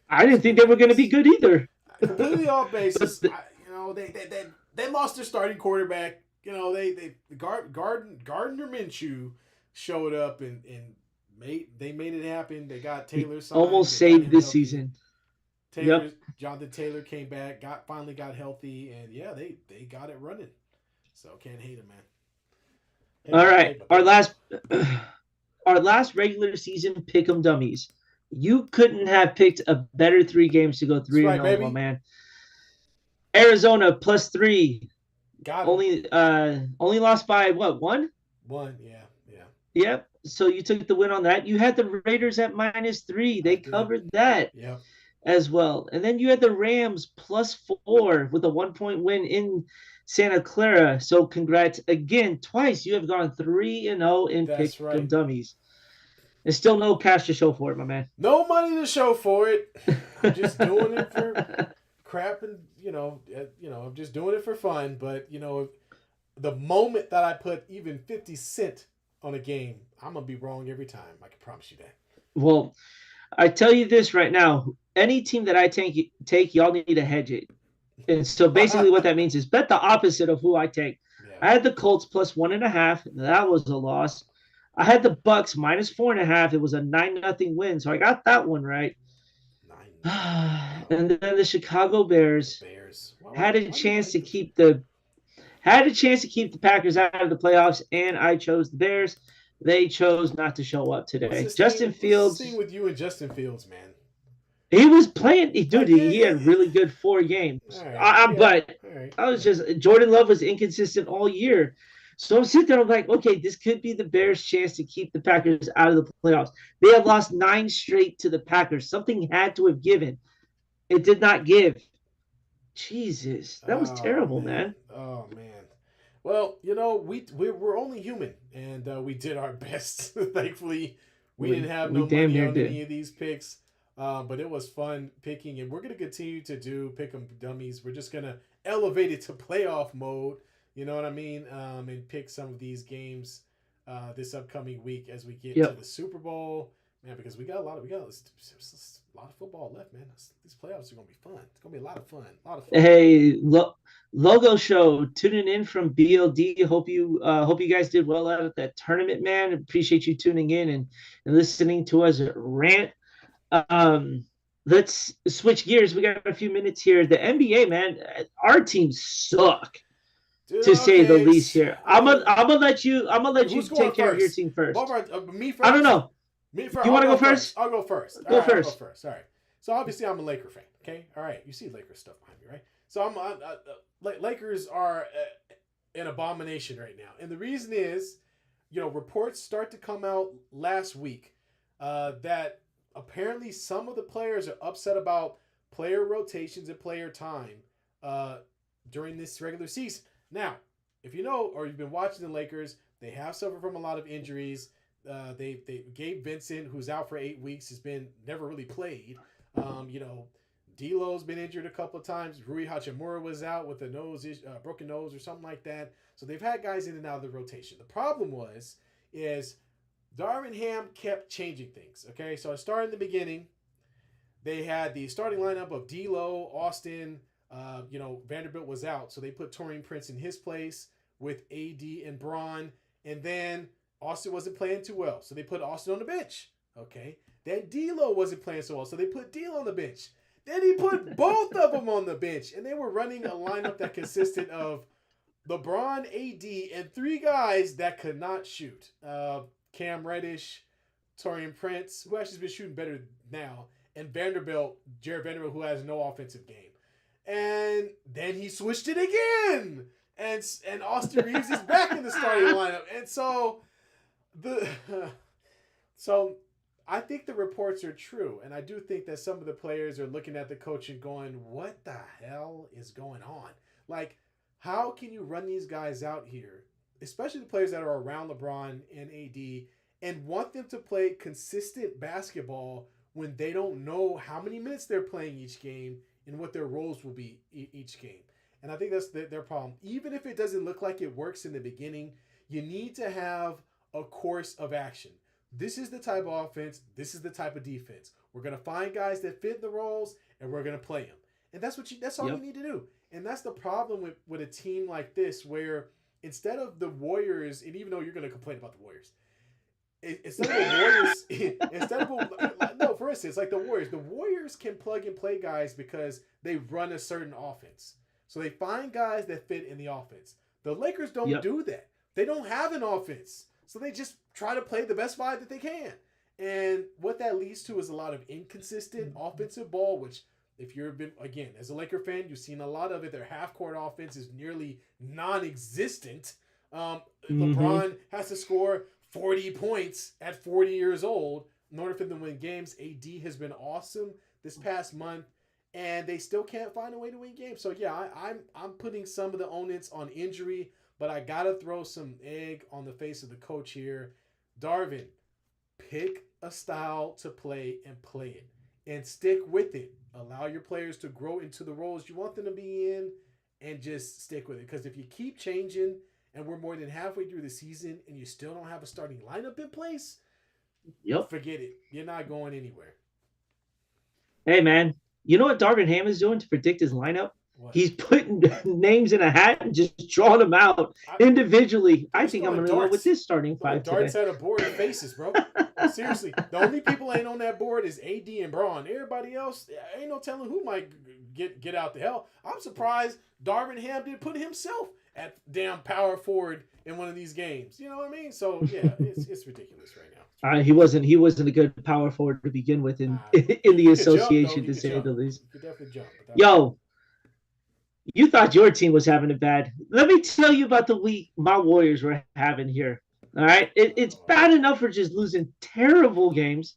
I was didn't think they were completely going to be off. good either. Completely off basis. But the, They lost their starting quarterback. They Gardner Minshew showed up and they made it happen. They got he Taylor signed. almost They got saved him this healthy. season. Taylor Yep. Jonathan Taylor came back, finally got healthy, and yeah, they got it running. So can't hate him, man. All Hey, right. but Our baby. last regular season pick'em dummies. You couldn't have picked a better three games to go That's 3 and right, 0, my baby. man. Arizona +3. Got him. Only lost by what, one? One, yeah, yeah. Yep. So you took the win on that. You had the Raiders at -3. I They did. covered that Yep. as well. And then you had the Rams +4 with a 1-point win in Santa Clara. So congrats again, twice. You have gone 3 and 0 in That's pick'em right. dummies. There's still no cash to show for it, my man. No money to show for it. I'm just doing it for crap, and I'm just doing it for fun. But the moment that I put even 50 cents on a game, I'm gonna be wrong every time. I can promise you that. Well, I tell you this right now. Any team that I take, y'all need to hedge it. And so basically what that means is bet the opposite of who I take. Yeah. I had the Colts +1.5. That was a loss. I had the Bucks -4.5. It was a 9-0 win. So I got that one right. 9. And then the Chicago Bears Bears had a why do you chance like to this? keep the Packers out of the playoffs, and I chose the Bears. They chose not to show up today. Justin What's Fields, this thing with you and Justin Fields, man? he was playing. Dude, Like, he had really good 4 games. All right, But all right. I was just Jordan Love was inconsistent all year. So I'm sitting there, I'm like, okay, this could be the Bears' chance to keep the Packers out of the playoffs. They had lost 9 straight to the Packers. Something had to have given. It did not give. Jesus, that was terrible, man. Oh man. Well, we're only human, and we did our best. Thankfully, we didn't have We no damn money near on did. any of these picks. But it was fun picking, and we're gonna continue to do pick 'em dummies. We're just gonna elevate it to playoff mode. You know what I mean? And pick some of these games this upcoming week as we get to Yep. the Super Bowl, man. Because a lot of football left, man. These playoffs are gonna be fun. It's gonna be a lot of fun. A lot of fun. Hey, Logo Show tuning in from BLD. Hope you guys did well out at that tournament, man. Appreciate you tuning in and listening to us rant. Let's switch gears. We got a few minutes here. The NBA, man, our teams suck, Dude, to say the okay. least. Here, I'm gonna let you Who's take going care of your first? team first. Me first. I don't know. Me first. You want to go first? I'll go first. Go All right, first. I'll go first. All right. So obviously I'm a Laker fan. Okay. All right. You see Lakers stuff behind me, right? So Lakers are an abomination right now, and the reason is, reports start to come out last week that apparently some of the players are upset about player rotations and player time during this regular season. Now, if you know or you've been watching the Lakers, they have suffered from a lot of injuries. They Gabe Vincent, who's out for 8 weeks, has been never really played. D'Lo's been injured a couple of times. Rui Hachimura was out with a broken nose or something like that. So they've had guys in and out of the rotation. The problem is Darvin Ham kept changing things. Okay, so I started in the beginning. They had the starting lineup of D'Lo, Austin. Vanderbilt was out, so they put Taurean Prince in his place with AD and Braun, and then Austin wasn't playing too well, so they put Austin on the bench. Okay, then D'Lo wasn't playing so well, so they put D'Lo on the bench. Then he put both of them on the bench, and they were running a lineup that consisted of LeBron, AD, and 3 guys that could not shoot. Cam Reddish, Taurean Prince, who actually has been shooting better now, and Jared Vanderbilt, who has no offensive game. And then he switched it again, and Austin Reeves is back in the starting lineup, and so I think the reports are true, and I do think that some of the players are looking at the coach and going, "What the hell is going on? Like, how can you run these guys out here, especially the players that are around LeBron and AD, and want them to play consistent basketball when they don't know how many minutes they're playing each game and what their roles will be each game?" And I think that's their problem. Even if it doesn't look like it works in the beginning, you need to have a course of action. This is the type of offense. This is the type of defense. We're going to find guys that fit the roles, and we're going to play them. And that's all you need to do. And that's the problem with a team like this, where instead of the Warriors, and even though you're going to complain about the Warriors, for instance, like the Warriors can plug and play guys because they run a certain offense. So they find guys that fit in the offense. The Lakers don't do that. They don't have an offense. So they just try to play the best 5 that they can. And what that leads to is a lot of inconsistent offensive ball, which if you've been, again, as a Laker fan, you've seen a lot of it. Their half-court offense is nearly non-existent. LeBron has to score 40 points at 40 years old in order for them to win games. AD has been awesome this past month, and they still can't find a way to win games. So, yeah, I'm putting some of the onus on injury, but I got to throw some egg on the face of the coach here. Darvin, pick a style to play and play it. And stick with it. Allow your players to grow into the roles you want them to be in, and just stick with it. Because if you keep changing and we're more than halfway through the season and you still don't have a starting lineup in place, forget it. You're not going anywhere. Hey, man. You know what Darvin Ham is doing to predict his lineup? What? He's putting names in a hat and just drawing them out individually. I think I'm going to go with this starting 5 darts today. at a board of faces, bro. Seriously. The only people ain't on that board is AD and Braun. Everybody else, ain't no telling who might get out the hell. I'm surprised Darvin Ham didn't put himself at damn power forward in one of these games. You know what I mean? So, yeah, it's ridiculous right now. He wasn't a good power forward to begin with in the association, to say the least. He could definitely jump. Yo, you thought your team was having it bad. Let me tell you about the week my Warriors were having here. All right, it's bad enough for just losing terrible games.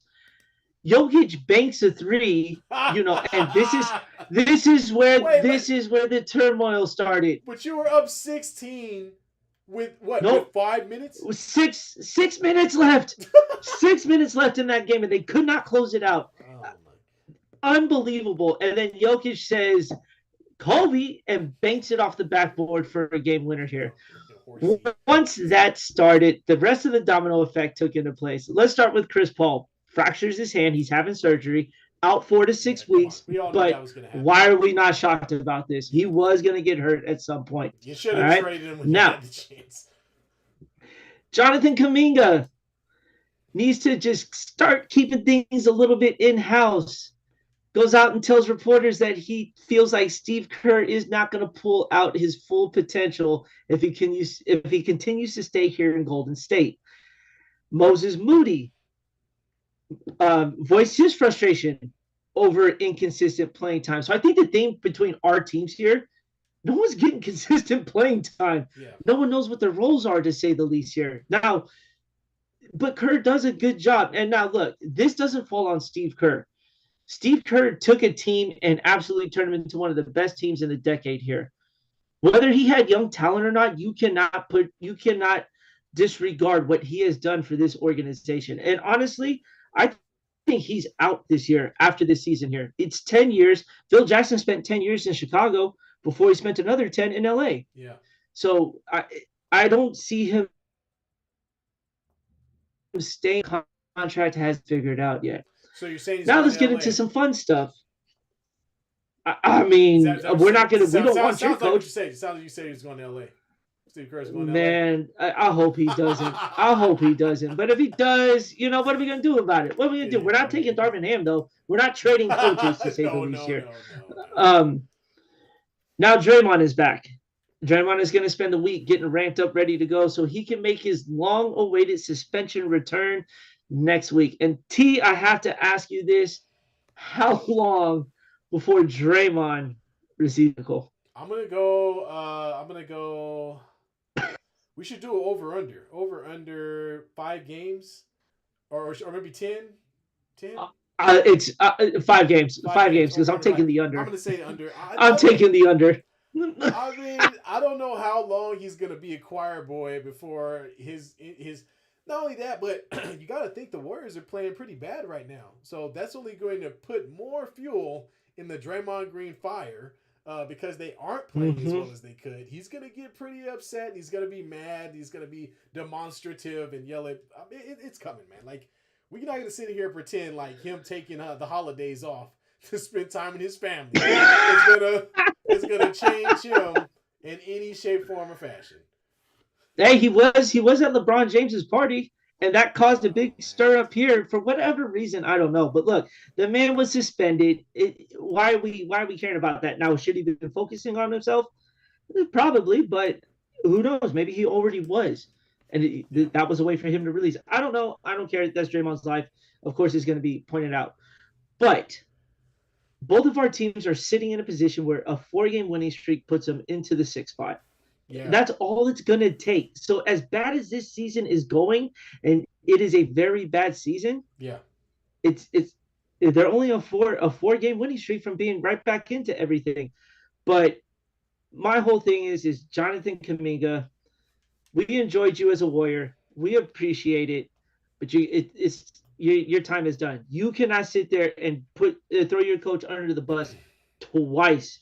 Jokic banks a 3, and this is where the turmoil started. But you were up 16 with what? Nope. With 5 minutes? 6 minutes left. 6 minutes left in that game, and they could not close it out. unbelievable. And then Jokic says Kobe and banks it off the backboard for a game winner here. Horsey. Once that started, the rest of the domino effect took into place. Let's start with Chris Paul. Fractures his hand. He's having surgery. Out 4 to 6 weeks. We all knew that But was going to happen. why are we not shocked about this? He was going to get hurt at some point. You should have traded him when you had the chance. Jonathan Kuminga needs to just start keeping things a little bit in-house. Goes out and tells reporters that he feels like Steve Kerr is not going to pull out his full potential if he continues to stay here in Golden State. Moses Moody voiced his frustration over inconsistent playing time. So I think the thing between our teams here, no one's getting consistent playing time. Yeah. No one knows what their roles are, to say the least here. Now, but Kerr does a good job. And now, look, this doesn't fall on Steve Kerr. Steve Kerr took a team and absolutely turned them into one of the best teams in the decade here. Whether he had young talent or not, you cannot disregard what he has done for this organization. And honestly, I think he's out this year after this season here. It's 10 years. Phil Jackson spent 10 years in Chicago before he spent another 10 in LA. Yeah. So I don't see him staying. Contract hasn't figured out yet. So you're saying now let's get into some fun stuff. I mean, we're not going to. We don't want your coach. It sounds like you say he's going to LA. Steve Kerr's going to Man, I hope he doesn't. I hope he doesn't. But if he does, what are we going to do about it? What are we going to do? We're not taking Darvin Ham, though. We're not trading coaches, to say the least here. No. Now Draymond is back. Draymond is going to spend the week getting ramped up, ready to go, so he can make his long-awaited suspension return next week. And T, I have to ask you this: how long before Draymond receives a call? I'm gonna go. We should do an over/under. Over/under 5 games, or maybe 10. 10. It's 5 games. 5 games because I'm taking the under. I'm gonna say under. I'm taking the under. I mean, I don't know how long he's gonna be a choir boy before his. Not only that, but you got to think the Warriors are playing pretty bad right now. So that's only going to put more fuel in the Draymond Green fire because they aren't playing as well as they could. He's going to get pretty upset. He's going to be mad. He's going to be demonstrative and yell at. I mean, it's coming, man. Like, we're not going to sit here and pretend like him taking the holidays off to spend time with his family. It's gonna change him in any shape, form, or fashion. Hey, he was at LeBron James's party, and that caused a big stir up here for whatever reason. I don't know. But look, the man was suspended. Why are we caring about that now? Should he have been focusing on himself? Probably, but who knows? Maybe he already was, and that was a way for him to release. I don't know. I don't care. That's Draymond's life. Of course, it's going to be pointed out. But both of our teams are sitting in a position where a 4-game winning streak puts them into the 6th spot. Yeah. That's all it's going to take. So as bad as this season is going, and it is a very bad season. Yeah. They're only a 4-game winning streak from being right back into everything. But my whole thing is Jonathan Kuminga, we enjoyed you as a Warrior. We appreciate it. But your time is done. You cannot sit there and throw your coach under the bus twice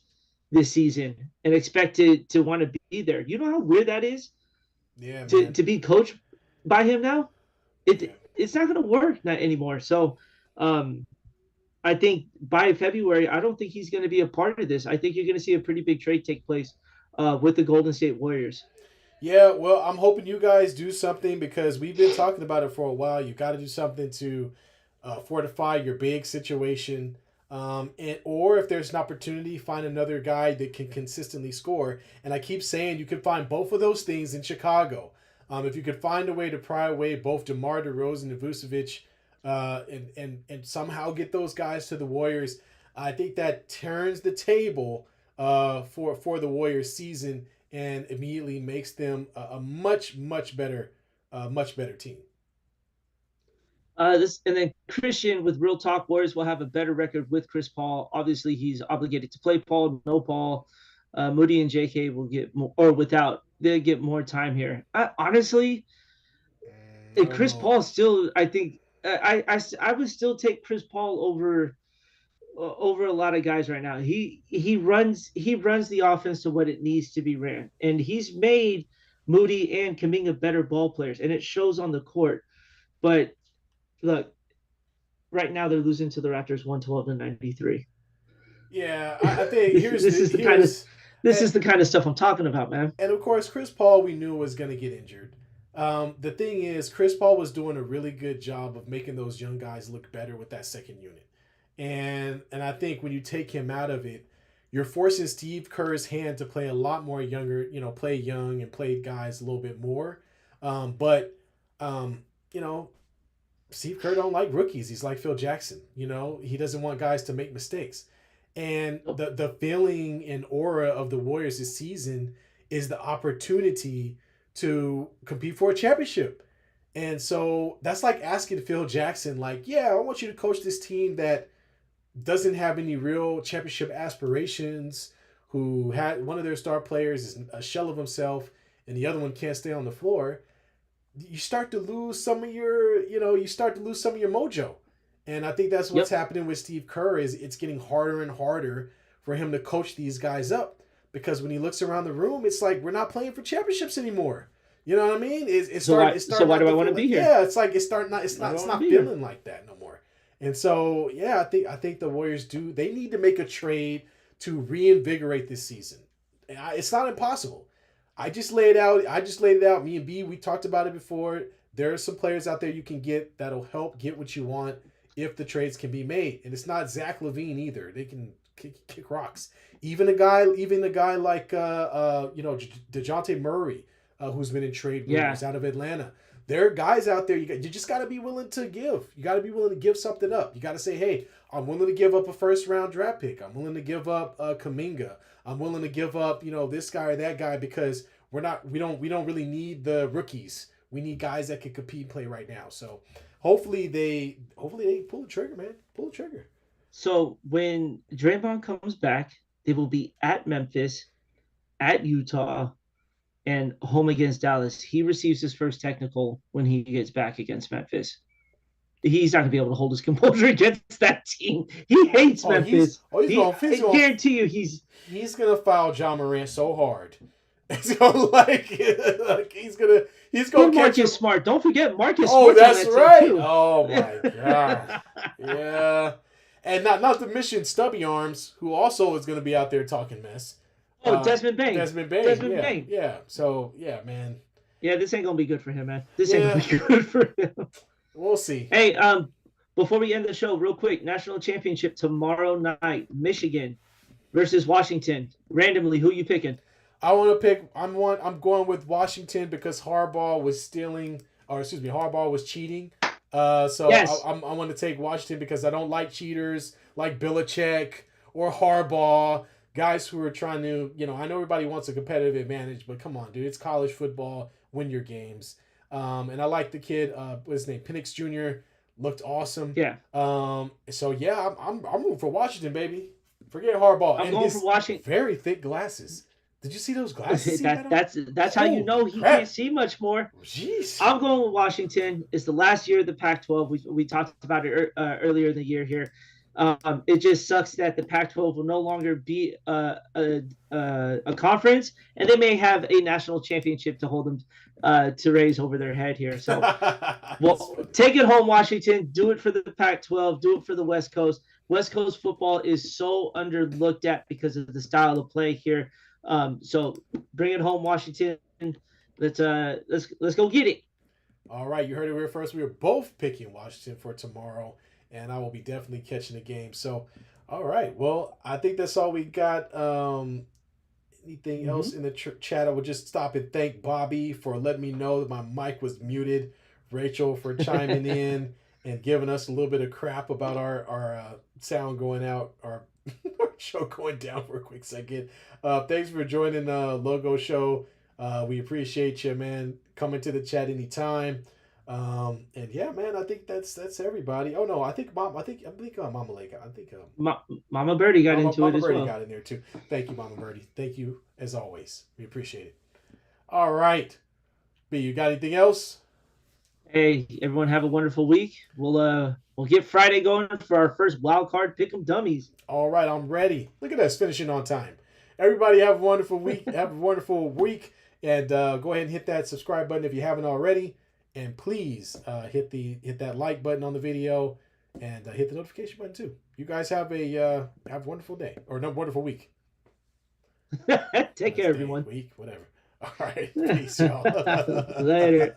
this season and expect to want to be there. You know how weird that is? Yeah. To be coached by him now? It's not going to work anymore. So I think by February, I don't think he's going to be a part of this. I think you're going to see a pretty big trade take place with the Golden State Warriors. Yeah, well, I'm hoping you guys do something because we've been talking about it for a while. You got to do something to fortify your big situation. Or if there's an opportunity, find another guy that can consistently score. And I keep saying you can find both of those things in Chicago. If you could find a way to pry away both DeMar DeRozan and Vucevic and somehow get those guys to the Warriors, I think that turns the table for the Warriors season and immediately makes them a much better team. And then Christian with Real Talk Warriors will have a better record with Chris Paul. Obviously, he's obligated to play Paul. No Paul. Moody and JK will get more, or without, they'll get more time here. Honestly, Chris Paul still, I think, I would still take Chris Paul over a lot of guys right now. He runs the offense to what it needs to be ran, and he's made Moody and Kaminga better ball players, and it shows on the court. But look, right now they're losing to the Raptors 112-93. Yeah, I think This is the kind of this is the kind of stuff I'm talking about, man. and of course, Chris Paul we knew was going to get injured. The thing is, Chris Paul was doing a really good job of making those young guys look better with that second unit. And I think when you take him out of it, you're forcing Steve Kerr's hand to play a lot more younger, play young and play guys a little bit more. But you know, Steve Kerr don't like rookies. He's like Phil Jackson. He doesn't want guys to make mistakes. And the feeling and aura of the Warriors this season is the opportunity to compete for a championship. And so that's like asking Phil Jackson, like, yeah, I want you to coach this team that doesn't have any real championship aspirations, who had one of their star players is a shell of himself and the other one can't stay on the floor. You start to lose some of your, mojo. And I think that's what's happening with Steve Kerr is it's getting harder and harder for him to coach these guys up, because when he looks around the room, it's like, we're not playing for championships anymore. You know what I mean? So why do I want to be here? Yeah, it's like it's not feeling like that no more. And so, yeah, I think the Warriors they need to make a trade to reinvigorate this season. It's not impossible. I just laid it out. Me and B, we talked about it before. There are some players out there you can get that'll help get what you want if the trades can be made. And it's not Zach LaVine either. They can kick rocks. Even a guy like DeJounte Murray, who's been in trade rumors out of Atlanta. There are guys out there you just got to be willing to give. You got to be willing to give something up. You got to say, hey, I'm willing to give up a first round draft pick. I'm willing to give up Kaminga. I'm willing to give up this guy or that guy, because we don't really need the rookies. We need guys that can compete and play right now. So hopefully they pull the trigger, man. Pull the trigger. So when Draymond comes back, they will be at Memphis, at Utah, and home against Dallas. He receives his first technical when he gets back against Memphis. He's not going to be able to hold his composure against that team. He hates Memphis. I guarantee you he's going to foul John Morant so hard. He's going he's going to Marcus Smart. Don't forget Marcus Smart. Oh, that's right. Oh my God. Yeah. And not to mention Stubby Arms, who also is going to be out there talking mess. Oh, Desmond Bane. Bane. Yeah. So, yeah, man. Yeah, this ain't going to be good for him, man. This ain't going to be good for him. We'll see. Hey, before we end the show, real quick, national championship tomorrow night, Michigan versus Washington. Randomly, who you picking? I'm going with Washington because Harbaugh was cheating. So yes. I want to take Washington because I don't like cheaters like Belicheck or Harbaugh, guys who are trying to, I know everybody wants a competitive advantage, but come on, dude, it's college football. Win your games. And I like the kid. What's his name? Penix Jr. looked awesome. Yeah. So yeah, I'm rooting for Washington, baby. Forget Harbaugh. I'm going for Washington. Very thick glasses. Did you see those glasses? That's how you know he can't see much more. Jeez. I'm going with Washington. It's the last year of the Pac-12. We talked about it earlier in the year here. It just sucks that the Pac-12 will no longer be a conference, and they may have a national championship to hold them to raise over their head here. So, well, take it home, Washington. Do it for the Pac-12. Do it for the West Coast. West Coast football is so underlooked at because of the style of play here. So bring it home, Washington. Let's go get it. All right, you heard it here first. We were both picking Washington for tomorrow, and I will be definitely catching the game. So, all right. Well, I think that's all we got. Anything else in the chat? I will just stop and thank Bobby for letting me know that my mic was muted. Rachel for chiming in and giving us a little bit of crap about our sound going out, our show going down for a quick second. Thanks for joining the Logo Show. We appreciate you, man, coming to the chat anytime. And yeah, man, I think that's everybody. Oh no, I think Mama Lake. Mama Birdie got into it as well. Mama Birdie got in there too. Thank you, Mama Birdie. Thank you as always. We appreciate it. All right, B, you got anything else? Hey, everyone, have a wonderful week. We'll get Friday going for our first wild card pick'em dummies. All right, I'm ready. Look at us finishing on time. Everybody have a wonderful week. Have a wonderful week, and go ahead and hit that subscribe button if you haven't already. And please hit that like button on the video, and hit the notification button too. You guys have a wonderful day or no wonderful week. Take care, everyone. Week, whatever. All right, peace, y'all. Later.